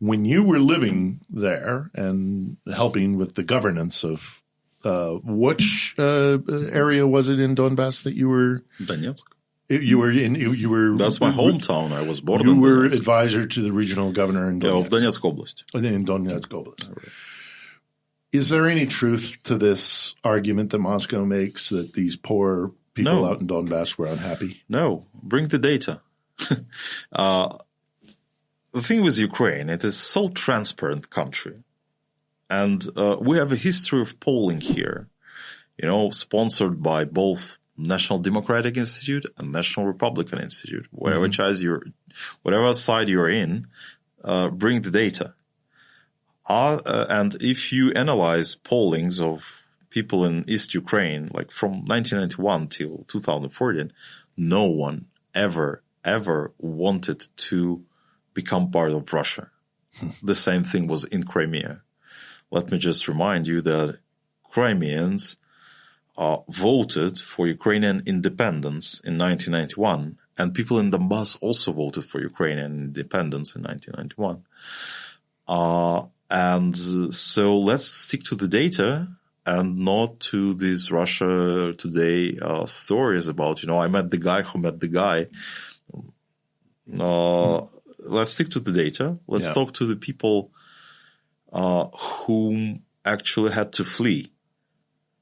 When you were living there and helping with the governance of which area was it in Donbass that you were? Donetsk. You were. That's my hometown. I was born. You were advisor to the regional governor in Donetsk. Of Donetsk Oblast. In Donetsk Oblast. Right. Is there any truth to this argument that Moscow makes that these poor people out in Donbass were unhappy? No. Bring the data. The thing with Ukraine, it is so transparent country. And we have a history of polling here, sponsored by both National Democratic Institute and National Republican Institute. Whatever side you're in, bring the data. And if you analyze pollings of people in East Ukraine, like from 1991 till 2014, no one ever wanted to become part of Russia. The same thing was in Crimea. Let me just remind you that Crimeans voted for Ukrainian independence in 1991, and people in Donbass also voted for Ukrainian independence in 1991. And so let's stick to the data and not to these Russia Today stories about, I met the guy who met the guy. Let's stick to the data. Let's talk to the people who actually had to flee.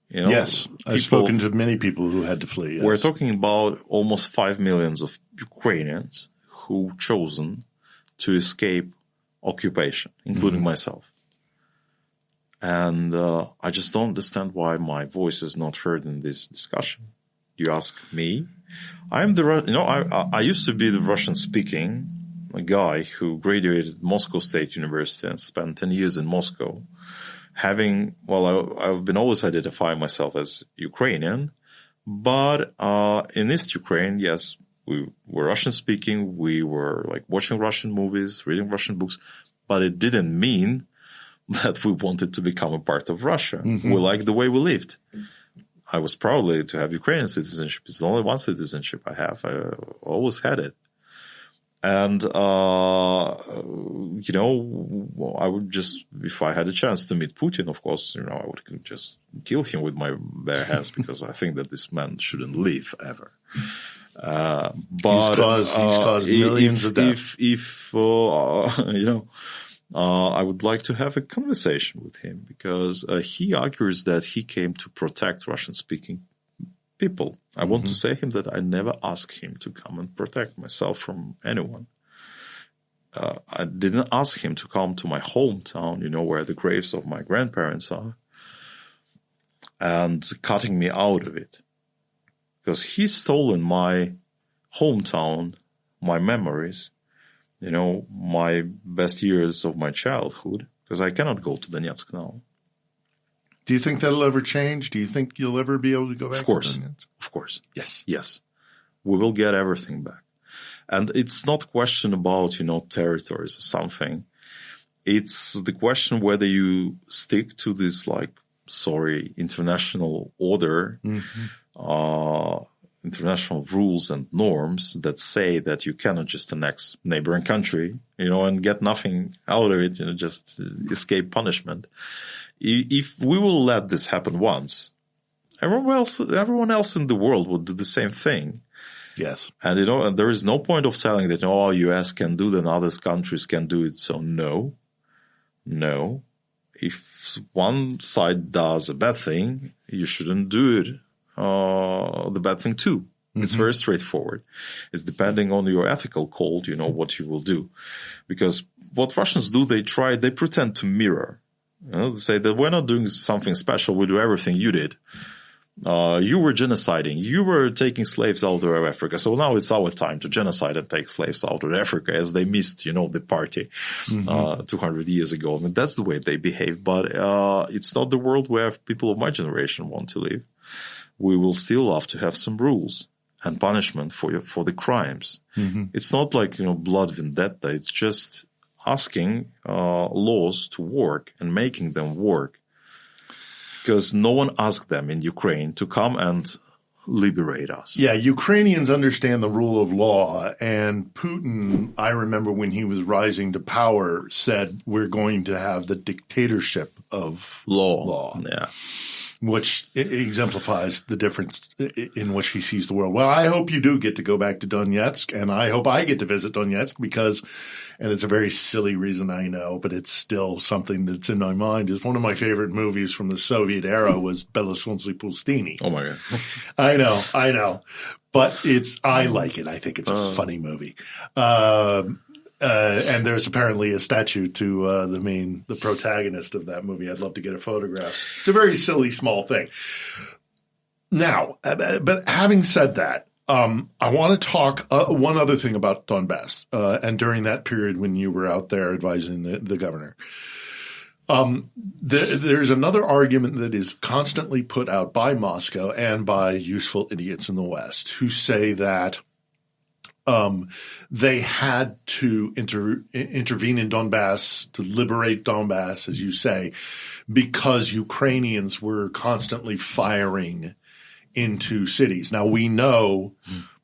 Yes, I've spoken to many people who had to flee. Yes. We're talking about almost 5 million of Ukrainians who chosen to escape occupation, including myself. And I just don't understand why my voice is not heard in this discussion. You ask me. I used to be the Russian-speaking guy who graduated Moscow State University and spent 10 years in Moscow. I've been always identifying myself as Ukrainian, but in East Ukraine, yes, we were Russian-speaking. We were watching Russian movies, reading Russian books, but it didn't mean that we wanted to become a part of Russia. We liked the way we lived. I was proud to have Ukrainian citizenship. It's only one citizenship I have. I always had it. And, I would just, if I had a chance to meet Putin, of course, I would just kill him with my bare hands because I think that this man shouldn't live ever. But he's caused millions of deaths. I would like to have a conversation with him because he argues that he came to protect Russian-speaking people. I want to say him that I never asked him to come and protect myself from anyone. I didn't ask him to come to my hometown, where the graves of my grandparents are, and cutting me out of it. Because he's stolen my hometown, my memories, my best years of my childhood, because I cannot go to Donetsk now. Do you think that'll ever change? Do you think you'll ever be able to go back to Donetsk? Of course. Yes. Yes. we will get everything back. And it's not a question about, territories or something. It's the question whether you stick to this, international order, international rules and norms that say that you cannot just annex neighboring country, and get nothing out of it, just escape punishment. If we will let this happen once, everyone else in the world would do the same thing. Yes. And, and there is no point of telling that, US can do that, other countries can do it. So no. If one side does a bad thing, you shouldn't do it, the bad thing too. It's very straightforward. It's depending on your ethical code, what you will do. Because what Russians do, they pretend to mirror. They say that we're not doing something special, we do everything you did. You were genociding. You were taking slaves out of Africa. So now it's our time to genocide and take slaves out of Africa, as they missed, the party 200 years ago. I mean, that's the way they behave. But it's not the world where people of my generation want to live. We will still have to have some rules and punishment for the crimes. It's not like, blood vendetta. It's just asking laws to work and making them work. Because no one asked them in Ukraine to come and liberate us. Yeah, Ukrainians understand the rule of law. And Putin, I remember when he was rising to power, said we're going to have the dictatorship of law. Yeah. Which exemplifies the difference in which he sees the world. Well, I hope you do get to go back to Donetsk, and I hope I get to visit Donetsk because, and it's a very silly reason I know, but it's still something that's in my mind, is one of my favorite movies from the Soviet era was Belosonsi Pustini. Oh my God. I know. But I like it. I think it's a funny movie. And there's apparently a statue to the protagonist of that movie. I'd love to get a photograph. It's a very silly, small thing. Now, but having said that, I want to talk one other thing about Donbass, and during that period when you were out there advising the governor. There's another argument that is constantly put out by Moscow and by useful idiots in the West who say that they had to intervene in Donbass to liberate Donbass, as you say, because Ukrainians were constantly firing into cities. Now, we know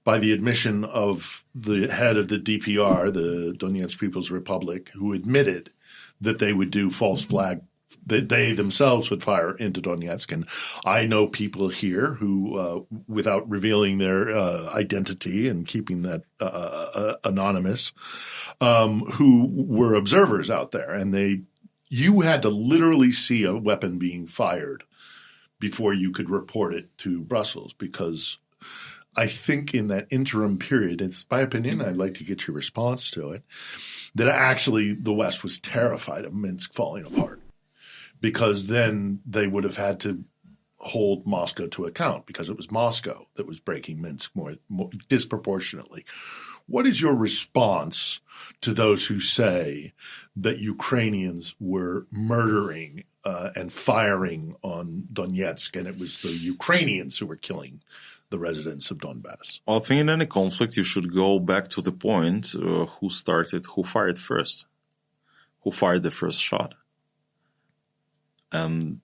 by the admission of the head of the DPR, the Donetsk People's Republic, who admitted that they would do false flag, that they themselves would fire into Donetsk. And I know people here who, without revealing their identity and keeping that anonymous, who were observers out there. And you had to literally see a weapon being fired before you could report it to Brussels, because I think in that interim period, it's my opinion, I'd like to get your response to it, that actually the West was terrified of Minsk falling apart, because then they would have had to hold Moscow to account, because it was Moscow that was breaking Minsk more disproportionately. What is your response to those who say that Ukrainians were murdering and firing on Donetsk, and it was the Ukrainians who were killing the residents of Donbass? I think in any conflict, you should go back to the point who fired first, who fired the first shot. And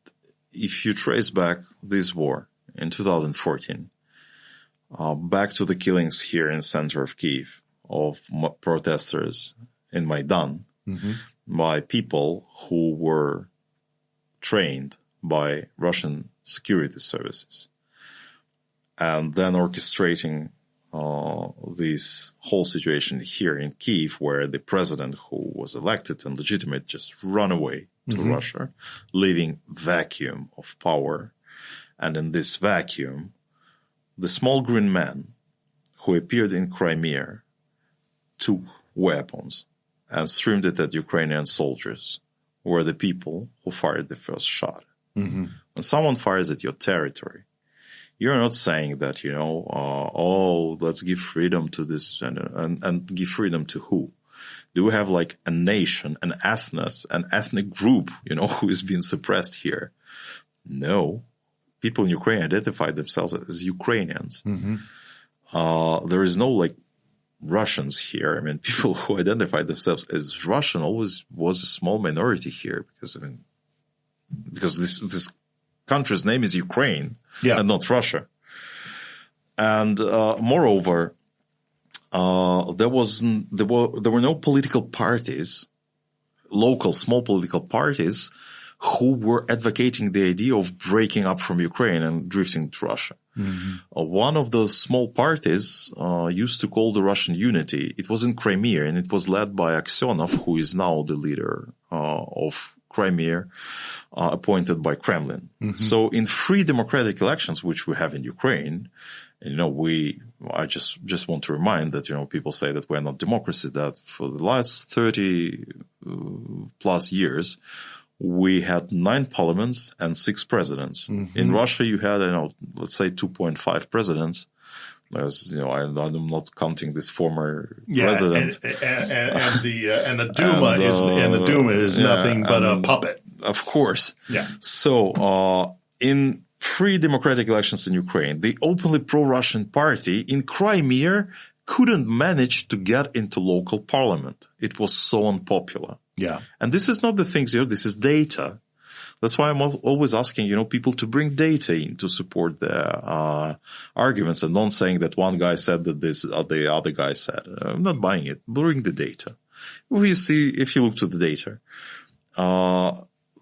if you trace back this war in 2014, back to the killings here in the center of Kyiv of protesters in Maidan by people who were trained by Russian security services, and then orchestrating this whole situation here in Kyiv, where the president who was elected and legitimate just run away to Russia, leaving vacuum of power. And in this vacuum, the small green man who appeared in Crimea took weapons and streamed it at Ukrainian soldiers, were the people who fired the first shot. When someone fires at your territory, you're not saying that, let's give freedom to this and give freedom to who? Do we have like a nation, an ethnic group, who is being suppressed here? No. People in Ukraine identify themselves as Ukrainians. there is no like Russians here. I mean, people who identify themselves as Russian always was a small minority here because this country's name is Ukraine and not Russia. And moreover, there were no political parties, local small political parties, who were advocating the idea of breaking up from Ukraine and drifting to Russia. Mm-hmm. One of those small parties used to call the Russian Unity. It was in Crimea, and it was led by Aksionov, who is now the leader of Crimea, appointed by Kremlin. Mm-hmm. So in free democratic elections, which we have in Ukraine, I just want to remind that, people say that we're not democracy, that for the last 30 plus years, we had 9 parliaments and 6 presidents. Mm-hmm. In Russia, you had, let's say 2.5 presidents. As I'm not counting this former president. And the Duma is nothing but a puppet. Of course. Yeah. So, in free democratic elections in Ukraine, the openly pro-Russian party in Crimea couldn't manage to get into local parliament. It was so unpopular. Yeah. And this is not the things, this is data. That's why I'm always asking, people to bring data in to support their arguments and not saying that one guy said that this or the other guy said. I'm not buying it. Bring the data. If you look to the data,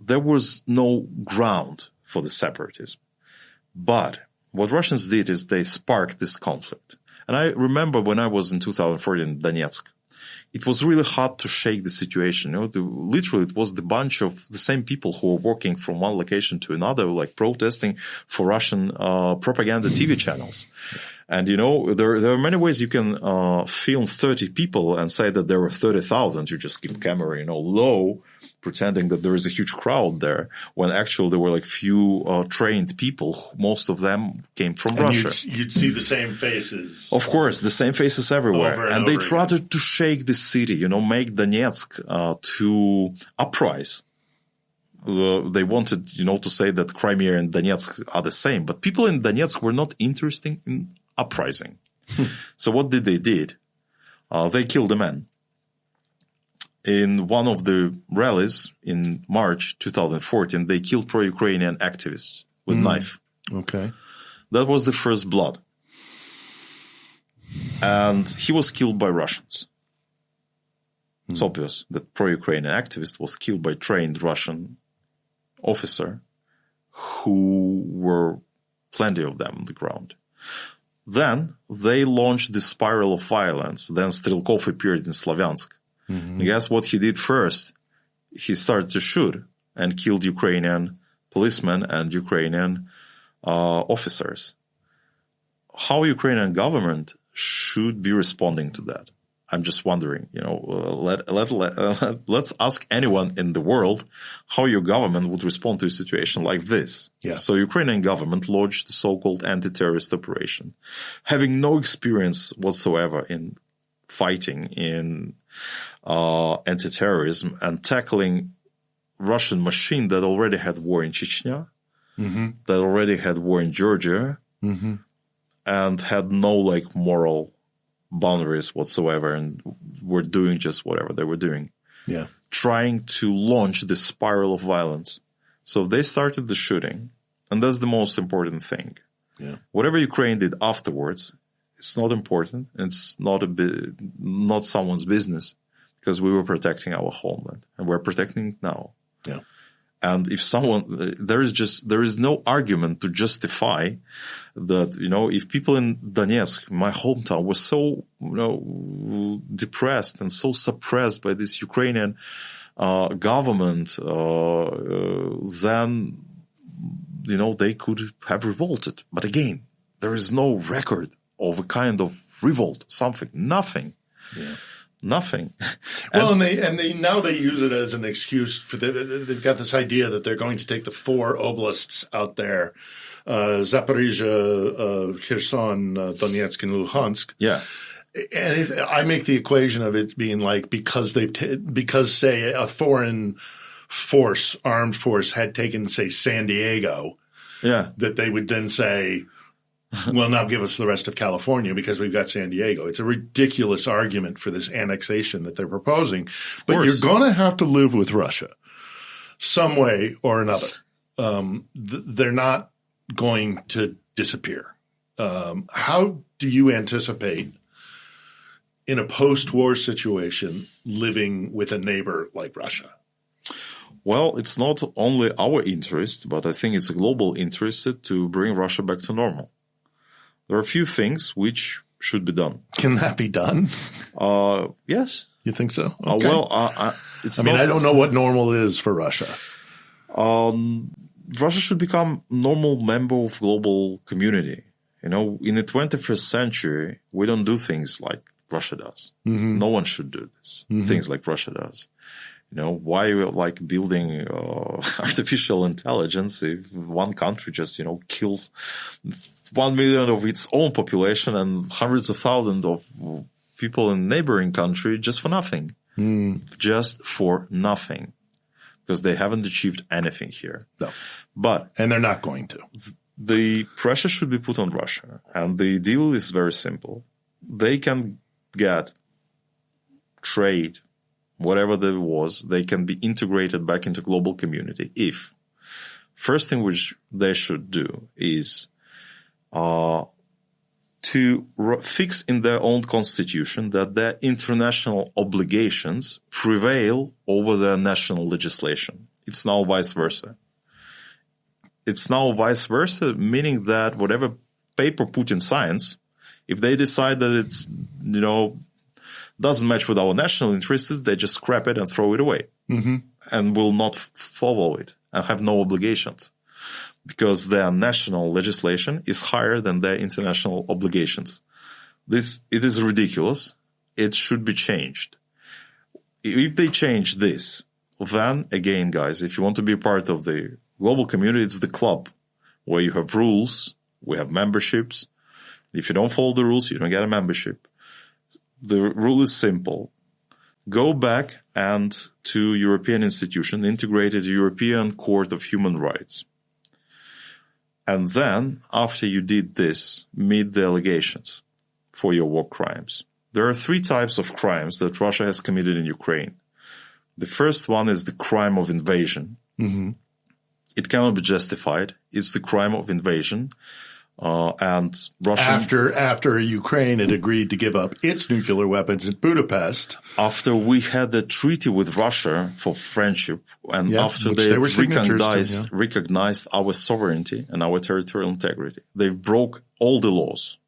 there was no ground for the separatism. But what Russians did is they sparked this conflict. And I remember when I was in 2014 in Donetsk, it was really hard to shake the situation. Literally, it was the bunch of the same people who were walking from one location to another, like protesting for Russian propaganda TV channels. And, there are many ways you can film 30 people and say that there were 30,000. You just keep camera, low, pretending that there is a huge crowd there, when actually there were like few trained people. Most of them came from Russia. You'd see the same faces. Of course, the same faces everywhere. And they tried to shake the city, make Donetsk to uprise. They wanted, to say that Crimea and Donetsk are the same. But people in Donetsk were not interested in uprising. So what did they did? They killed a man. In one of the rallies in March 2014, they killed pro-Ukrainian activists with knife. Okay. That was the first blood. And he was killed by Russians. It's obvious that pro-Ukrainian activist was killed by trained Russian officer, who were plenty of them on the ground. Then they launched the spiral of violence. Then Strelkov appeared in Slavyansk. Mm-hmm. And guess what he did first? He started to shoot and killed Ukrainian policemen and Ukrainian officers. How Ukrainian government should be responding to that? I'm just wondering, let's ask anyone in the world how your government would respond to a situation like this. Yeah. So Ukrainian government launched the so-called anti-terrorist operation, having no experience whatsoever in fighting in anti-terrorism and tackling Russian machine that already had war in Chechnya, that already had war in Georgia, and had no moral boundaries whatsoever, and were doing just whatever they were doing. Yeah. Trying to launch this spiral of violence. So they started the shooting, and that's the most important thing. Yeah. Whatever Ukraine did afterwards, it's not important. It's not someone's business, because we were protecting our homeland, and we're protecting it now. Yeah. And if there is no argument to justify that, if people in Donetsk, my hometown, were so, depressed and so suppressed by this Ukrainian government, then, they could have revolted. But again, there is no record of a kind of revolt, nothing. Yeah. Nothing. Well, and they now they use it as an excuse for they've got this idea that they're going to take the 4 oblasts out there, Zaporizhia, Kherson, Donetsk, and Luhansk. Yeah. And I make the equation of it being because say a foreign armed force had taken, say, San Diego, yeah, that they would then say, Well, now give us the rest of California because we've got San Diego. It's a ridiculous argument for this annexation that they're proposing. But you're going to have to live with Russia some way or another. They're not going to disappear. How do you anticipate in a post-war situation living with a neighbor like Russia? Well, it's not only our interest, but I think it's a global interest to bring Russia back to normal. There are a few things which should be done. Can that be done? Yes. You think so? Okay. I don't know what normal is for Russia. Russia should become normal member of global community. In the 21st century, we don't do things like Russia does. Mm-hmm. No one should do this. Mm-hmm. Things like Russia does. Why are we building artificial intelligence if one country just, kills 1 million of its own population and hundreds of thousands of people in neighboring country just for nothing? Just for nothing. Because they haven't achieved anything here. No. And they're not going to. The pressure should be put on Russia. And the deal is very simple. They can get trade, whatever there was, they can be integrated back into global community if first thing which they should do is to fix in their own constitution that their international obligations prevail over their national legislation. It's now vice versa. It's now vice versa, meaning that whatever paper Putin signs, if they decide that it's, doesn't match with our national interests, they just scrap it and throw it away and will not follow it and have no obligations because their national legislation is higher than their international obligations. It is ridiculous. It should be changed. If they change this, then again, guys, if you want to be part of the global community, it's the club where you have rules, we have memberships. If you don't follow the rules, you don't get a membership. The rule is simple. Go back and to European institution, integrated European Court of Human Rights. And then, after you did this, meet the allegations for your war crimes. There are 3 types of crimes that Russia has committed in Ukraine. The first one is the crime of invasion. Mm-hmm. It cannot be justified. It's the crime of invasion. And Russia after Ukraine had agreed to give up its nuclear weapons in Budapest, after we had a treaty with Russia for friendship, and after they recognized our sovereignty and our territorial integrity, they broke all the laws,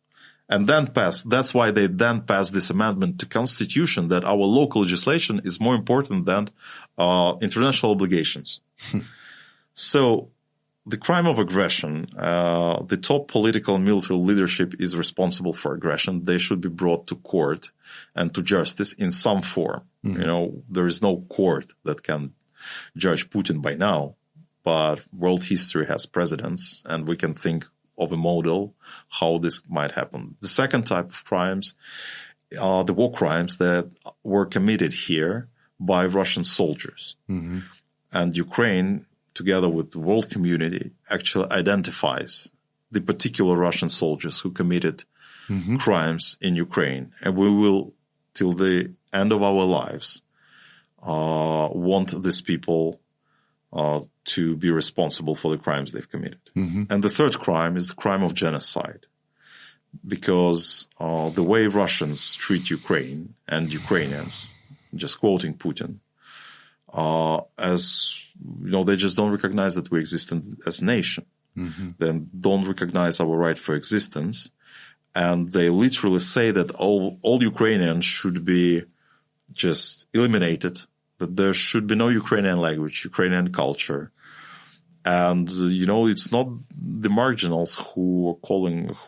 and then passed. That's why they then passed this amendment to Constitution that our local legislation is more important than international obligations. So. The crime of aggression, the top political and military leadership is responsible for aggression. They should be brought to court and to justice in some form. Mm-hmm. There is no court that can judge Putin by now, but world history has precedents, and we can think of a model how this might happen. The second type of crimes are the war crimes that were committed here by Russian soldiers. Mm-hmm. And Ukraine, together with the world community, actually identifies the particular Russian soldiers who committed crimes in Ukraine. And we will, till the end of our lives, want these people to be responsible for the crimes they've committed. Mm-hmm. And the third crime is the crime of genocide. Because the way Russians treat Ukraine and Ukrainians, just quoting Putin, they just don't recognize that we exist as a nation. Mm-hmm. They don't recognize our right for existence. And they literally say that all Ukrainians should be just eliminated, that there should be no Ukrainian language, Ukrainian culture. And, it's not the marginals who are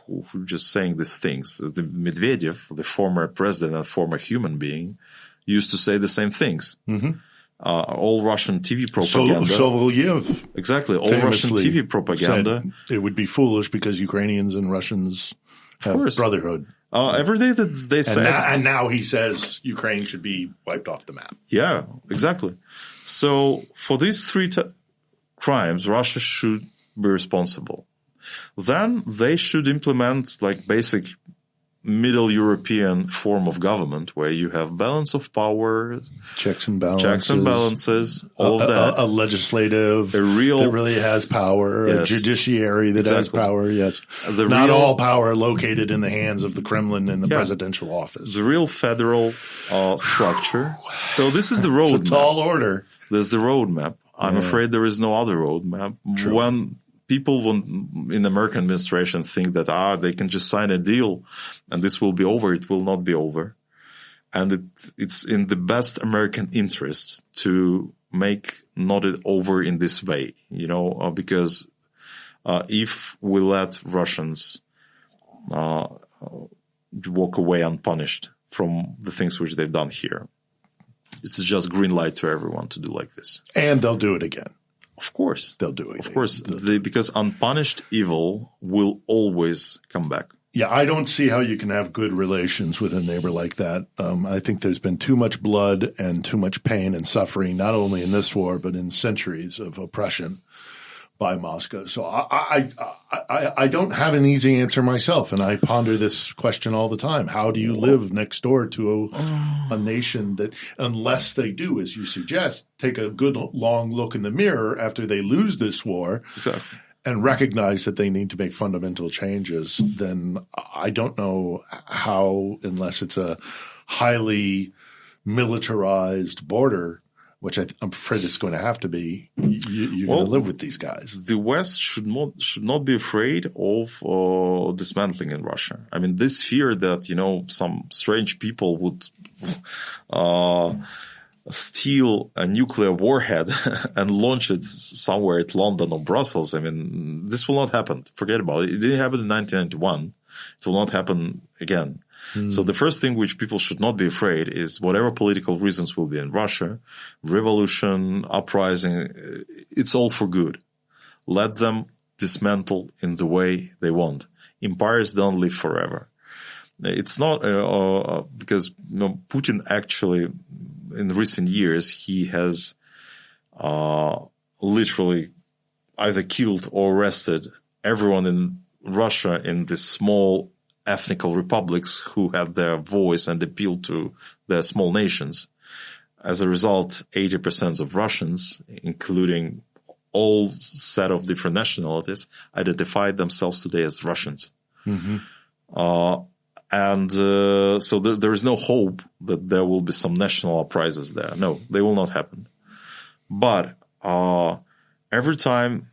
who just saying these things. The Medvedev, the former president and former human being, used to say the same things. Mm-hmm. All Russian TV propaganda. Sovolyev. Exactly. All Russian TV propaganda. It would be foolish because Ukrainians and Russians have brotherhood. Every day that they say. And now he says Ukraine should be wiped off the map. Yeah, exactly. So for these 3 crimes, Russia should be responsible. then they should implement like basic Middle European form of government where you have balance of power, checks and balances, all of that. A legislative that really has power, yes, a judiciary that has power, yes. Not all power located in the hands of the Kremlin and the presidential office. The real federal structure. So this is the roadmap. It's a tall order. There's the roadmap. I'm afraid there is no other roadmap. True. When people in the American administration think that they can just sign a deal and this will be over, it will not be over. And it's in the best American interest to make not it over in this way, because if we let Russians walk away unpunished from the things which they've done here, it's just green light to everyone to do like this. And they'll do it again. Of course. They'll do it. Of course. Because unpunished evil will always come back. Yeah, I don't see how you can have good relations with a neighbor like that. I think there's been too much blood and too much pain and suffering, not only in this war, but in centuries of oppression by Moscow. So I don't have an easy answer myself, and I ponder this question all the time. How do you live next door to a nation that, unless they do, as you suggest, take a good long look in the mirror after they lose this war and recognize that they need to make fundamental changes, then I don't know how, unless it's a highly militarized border, which I'm afraid it's going to have to be, you're going to live with these guys. The West should not be afraid of dismantling in Russia. I mean, this fear that, some strange people would steal a nuclear warhead and launch it somewhere at London or Brussels. I mean, this will not happen. Forget about it. It didn't happen in 1991. It will not happen again. So the first thing which people should not be afraid is whatever political reasons will be in Russia, revolution, uprising, it's all for good. Let them dismantle in the way they want. Empires don't live forever. It's not because Putin actually, in recent years, he has literally either killed or arrested everyone in Russia in these small ethnical republics who had their voice and appealed to their small nations. As a result, 80% of Russians, including all set of different nationalities, identified themselves today as Russians. Mm-hmm. So there is no hope that there will be some national uprisings there. No, they will not happen. But every time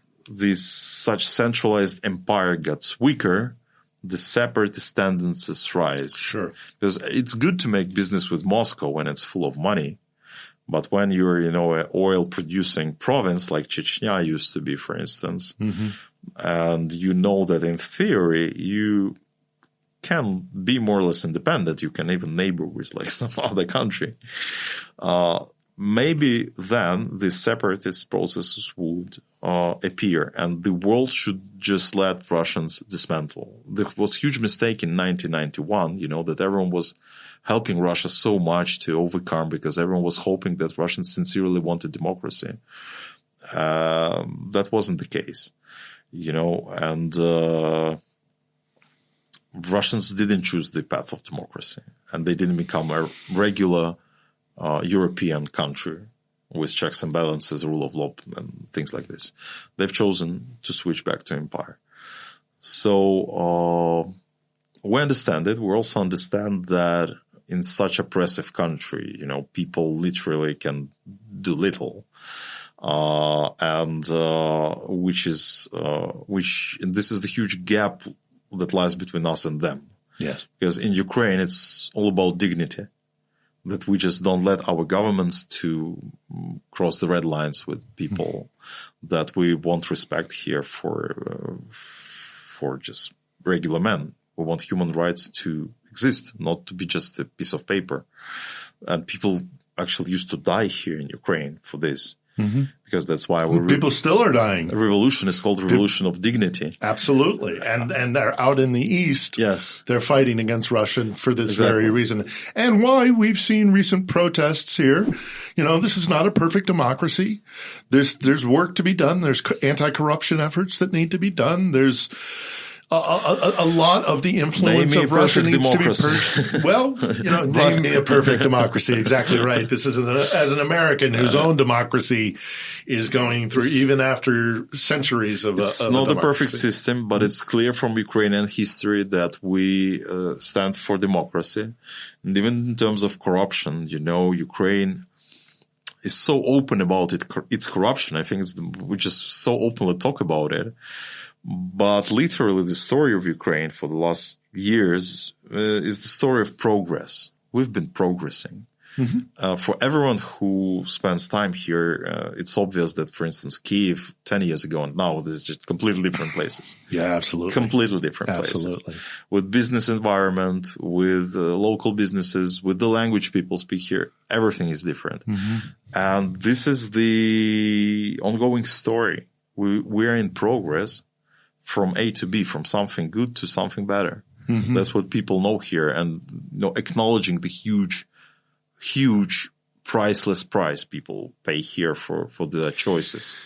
such centralized empire gets weaker, the separatist tendencies rise. Sure. Because it's good to make business with Moscow when it's full of money. But when you're, an oil-producing province like Chechnya used to be, for instance, and that in theory you can be more or less independent, you can even neighbor with like some other country, maybe then the separatist processes would appear, and the world should just let Russians dismantle. There was a huge mistake in 1991, that everyone was helping Russia so much to overcome because everyone was hoping that Russians sincerely wanted democracy. That wasn't the case, and Russians didn't choose the path of democracy, and they didn't become a regular European country with checks and balances, rule of law, and things like this. They've chosen to switch back to empire. So we understand it. We also understand that in such oppressive country, people literally can do little, and this is the huge gap that lies between us and them. Yes, because in Ukraine, it's all about dignity. That we just don't let our governments to cross the red lines with people, that we want respect here for just regular men. We want human rights to exist, not to be just a piece of paper. And people actually used to die here in Ukraine for this. because that's why people still are dying. A revolution is called revolution of dignity. Absolutely. And they're out in the East. Yes. They're fighting against Russia for this very reason. And why we've seen recent protests here. This is not a perfect democracy. There's work to be done. There's anti-corruption efforts that need to be done. There's a lot of the influence of Russia needs to be purged. Well, name me a perfect democracy. Exactly right. This is as an American whose own democracy is going through even after centuries of it's not a perfect system, but it's clear from Ukrainian history that we stand for democracy. And even in terms of corruption, Ukraine is so open about its corruption. I think we just so openly talk about it. But literally the story of Ukraine for the last years is the story of progress. We've been progressing. For everyone who spends time here, it's obvious that, for instance, Kyiv 10 years ago and now, there's just completely different places. Yeah, absolutely. Completely different places. With business environment, with local businesses, with the language people speak here, everything is different. And this is the ongoing story. We are in progress. From A to B, from something good to something better. That's what people know here, and acknowledging the huge priceless price people pay here for their choices.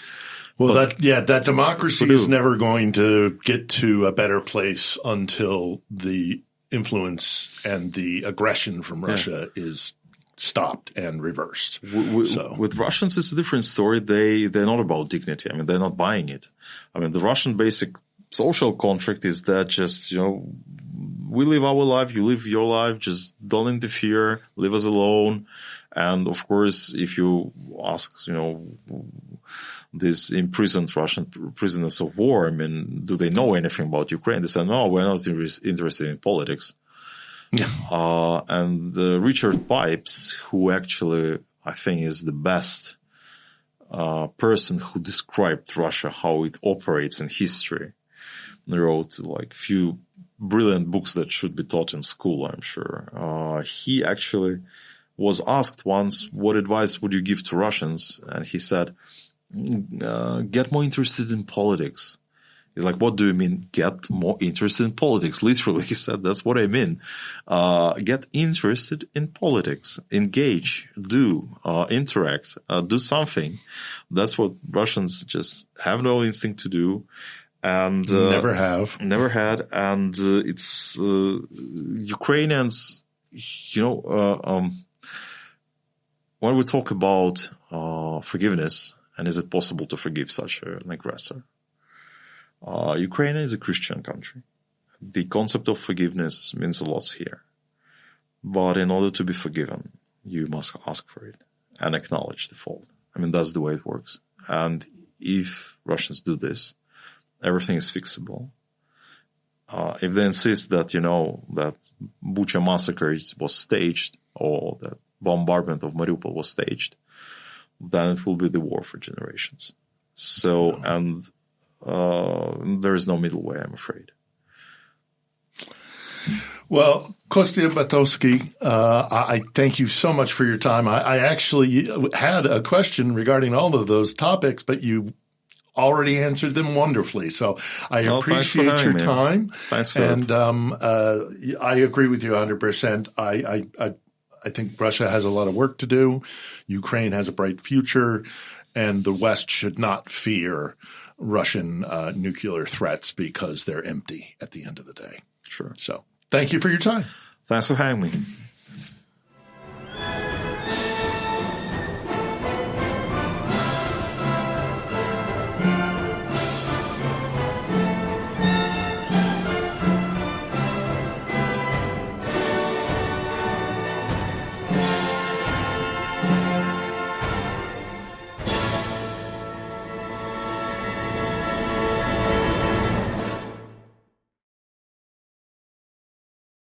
Well, that democracy is never going to get to a better place until the influence and the aggression from Russia is stopped and reversed. With Russians, it's a different story. They're not about dignity. I mean, they're not buying it. I mean, the Russian basic social contract is that just, we live our life, you live your life, just don't interfere, leave us alone. And of course, if you ask, these imprisoned Russian prisoners of war, I mean, do they know anything about Ukraine? They say, no, we're not interested in politics. And Richard Pipes, who actually I think is the best person who described Russia, how it operates in history, wrote like few brilliant books that should be taught in school, I'm sure. He actually was asked once, what advice would you give to Russians? And he said, get more interested in politics. He's like, what do you mean, get more interested in politics? Literally, he said, that's what I mean. Get interested in politics. Engage, do, interact, do something. That's what Russians just have no instinct to do. And never had. And it's Ukrainians, when we talk about forgiveness, and is it possible to forgive such an aggressor? Ukraine is a Christian country. The concept of forgiveness means a lot here. But in order to be forgiven, you must ask for it and acknowledge the fault. I mean, that's the way it works. And if Russians do this, everything is fixable. If they insist that, that Bucha massacre was staged or that bombardment of Mariupol was staged, then it will be the war for generations. So, and there is no middle way, I'm afraid. Well, Kostya Batowski, I thank you so much for your time. I actually had a question regarding all of those topics, but you already answered them wonderfully. So I appreciate your time. Thanks for and I agree with you 100%. I think Russia has a lot of work to do. Ukraine has a bright future, and the West should not fear Russian nuclear threats because they're empty at the end of the day. Sure. So thank you for your time. Thanks for having me.